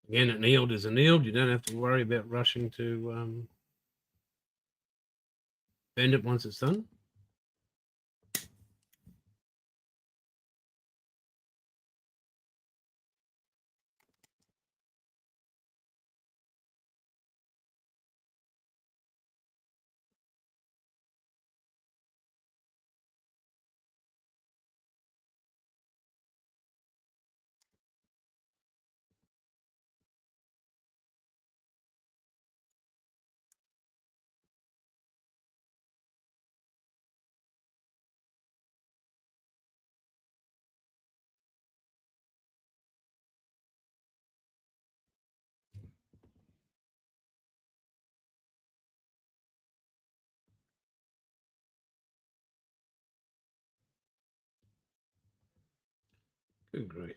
Again, annealed is annealed. You don't have to worry about rushing to bend it once it's done. Good grief.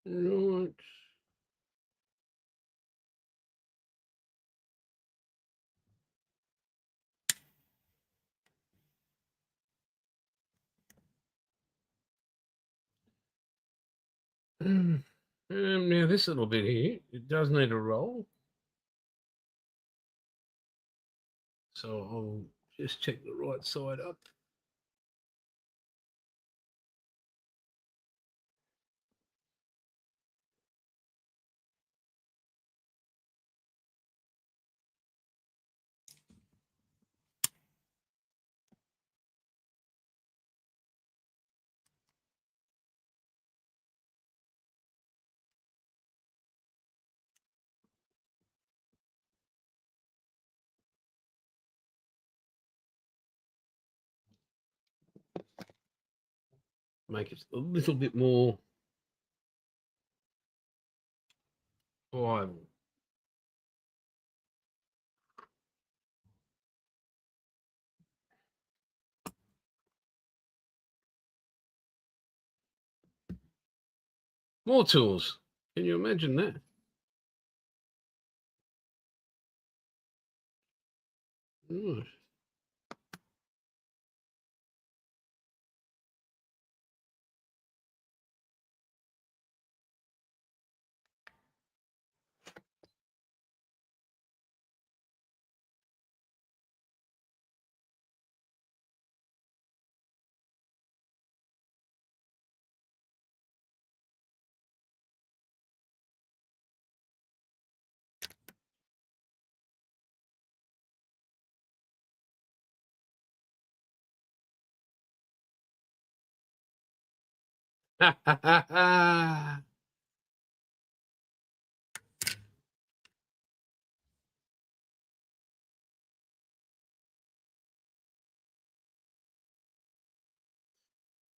Right. Now this little bit here, it does need a roll. So I'll just check the right side up. Make it a little bit more viable. More tools. Can you imagine that? Right.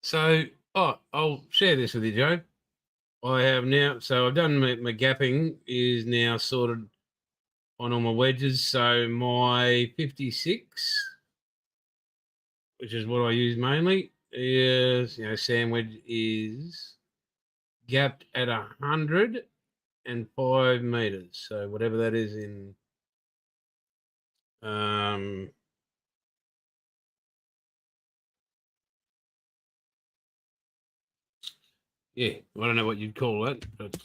So, I'll share this with you, Joe. I have now, so I've done my gapping is now sorted on all my wedges. So my 56, which is what I use mainly, is, sand wedge is gapped at 105 meters. So whatever that is in, um, yeah, I don't know what you'd call that, but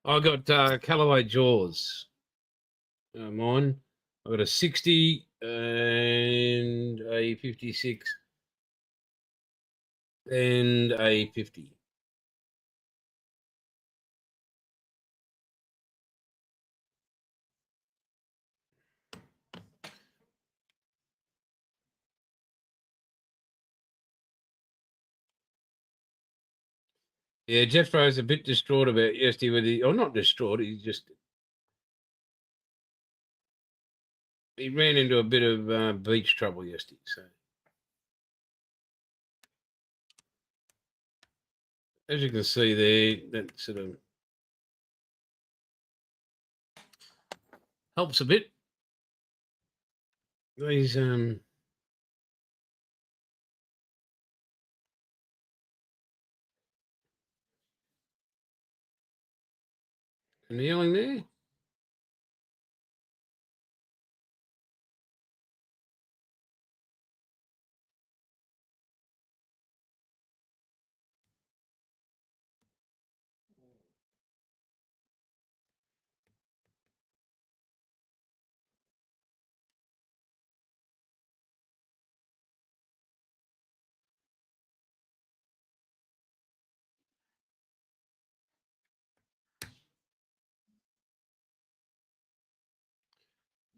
I got Callaway Jaws. Mine. I got a 60 and a 56 and a 50. Yeah, Jeffro's a bit distraught about yesterday with or not distraught. He ran into a bit of beach trouble yesterday. So as you can see there, that sort of helps a bit. These annealing there.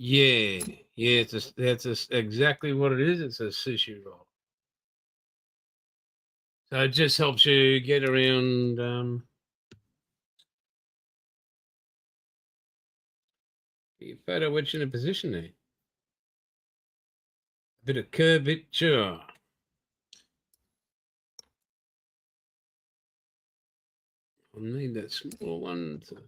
Yeah, yeah, that's exactly what it is. It's a sushi roll. So it just helps you get around your photo wedge in a position there. A bit of curvature. I'll need that small one to...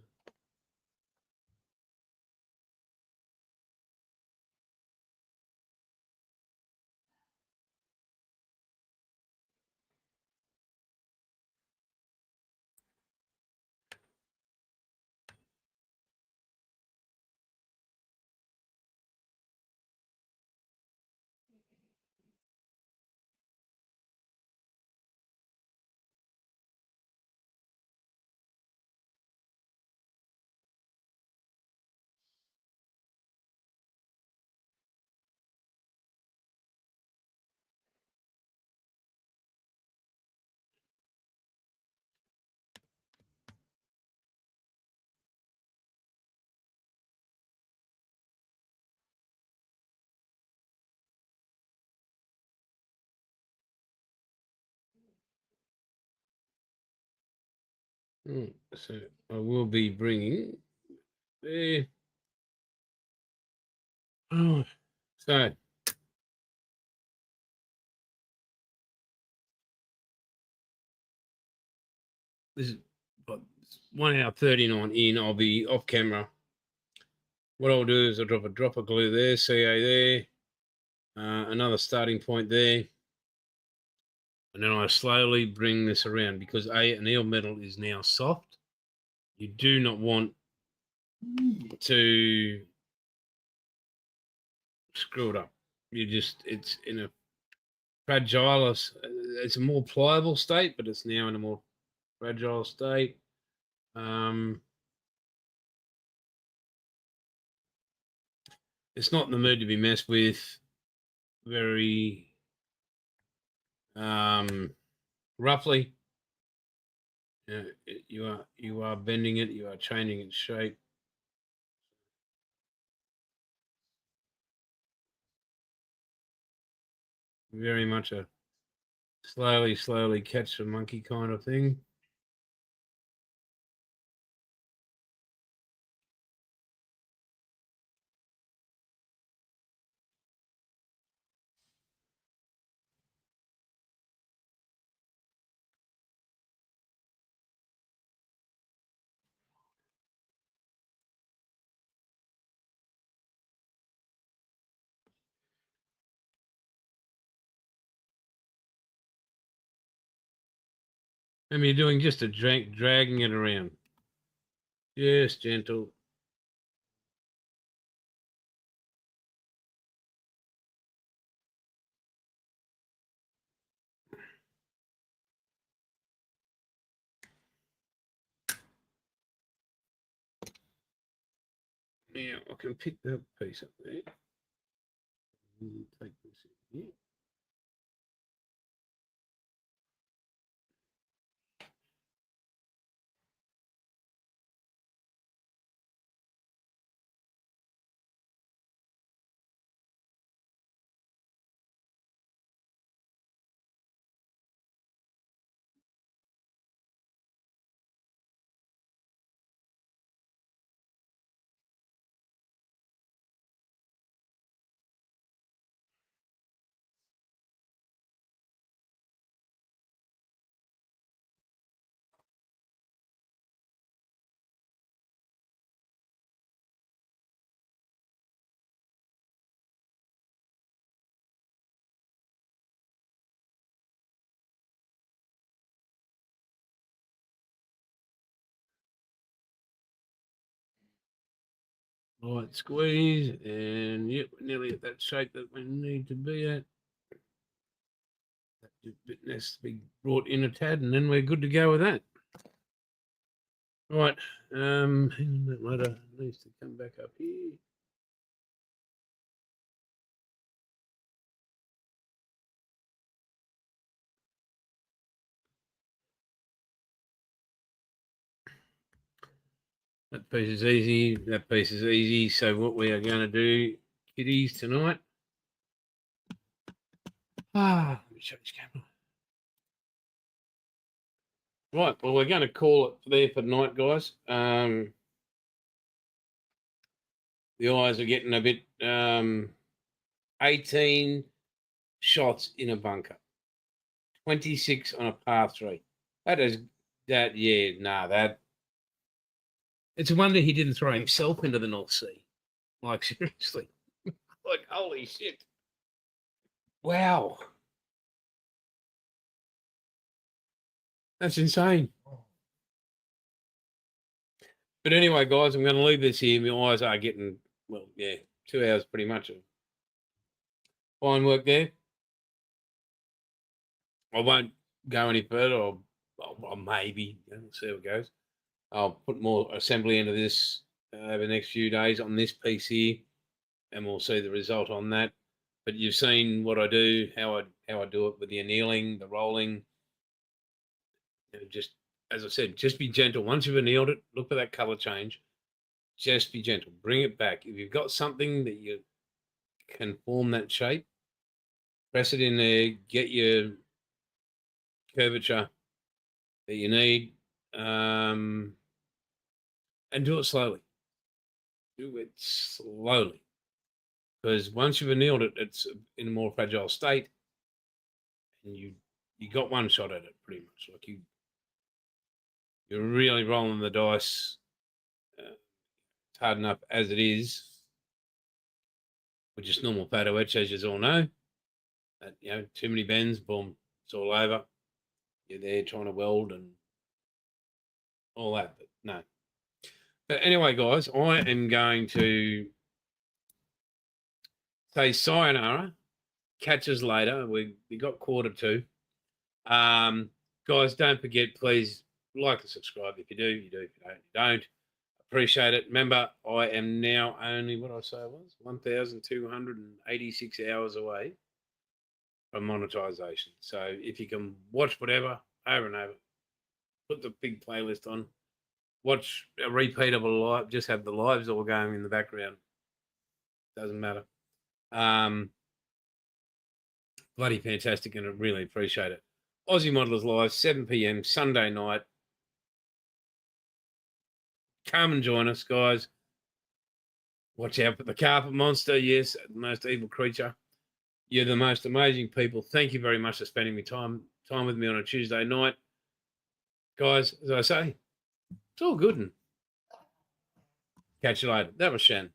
So I will be bringing there. Oh, so this is about 1 hour 39 in. I'll be off camera. What I'll do is I'll drop a drop of glue there, CA there, another starting point there, and then I slowly bring this around because an eel metal is now soft. You do not want to screw it up. It's in a fragile, it's a more pliable state, but it's now in a more fragile state. It's not in the mood to be messed with very roughly. You are bending it, you are changing its shape. Very much a slowly catch the monkey kind of thing. And you're doing just a dragging it around. Just gentle. Now I can pick that piece up there. Take this in here. Light squeeze, and yep, we're nearly at that shape that we need to be at. That bit needs to be brought in a tad, and then we're good to go with that. Right, that ladder needs to come back up here. That piece is easy. That piece is easy. So what we are going to do, kiddies, tonight. Let me change camera. Right. Well, we're going to call it there for night, guys. The eyes are getting a bit 18 shots in a bunker, 26 on a par 3. That is that. Yeah, that. It's a wonder he didn't throw himself into the North Sea. Like, seriously. Like, holy shit. Wow. That's insane. But anyway, guys, I'm going to leave this here. My eyes are getting, 2 hours pretty much of fine work there. I won't go any further, or maybe, we'll see how it goes. I'll put more assembly into this over the next few days on this piece here, and we'll see the result on that. But you've seen what I do, how I do it with the annealing, the rolling. Just, as I said, just be gentle. Once you've annealed it, look for that color change. Just be gentle. Bring it back. If you've got something that you can form that shape, press it in there, get your curvature that you need, and do it slowly. Do it slowly. Because once you've annealed it, it's in a more fragile state, and you got one shot at it pretty much. Like you're really rolling the dice. It's hard enough as it is, with just normal photo etch, as you all know. Too many bends, boom, it's all over. You're there trying to weld and all that, but no. But anyway, guys, I am going to say sayonara. Catch us later. We got 1:45. Guys, don't forget, please like and subscribe. If you do, you do. If you don't. Appreciate it. Remember, I am now only, what I say I was, 1,286 hours away from monetization. So if you can watch whatever over and over, put the big playlist on, watch a repeat of a live, just have the lives all going in the background. Doesn't matter. Bloody fantastic, and I really appreciate it. Aussie Modelers Live, 7 p.m. Sunday night. Come and join us, guys. Watch out for the carpet monster. Yes, the most evil creature. You're the most amazing people. Thank you very much for spending time with me on a Tuesday night. Guys, as I say, it's all good. And catch you later. That was Shan.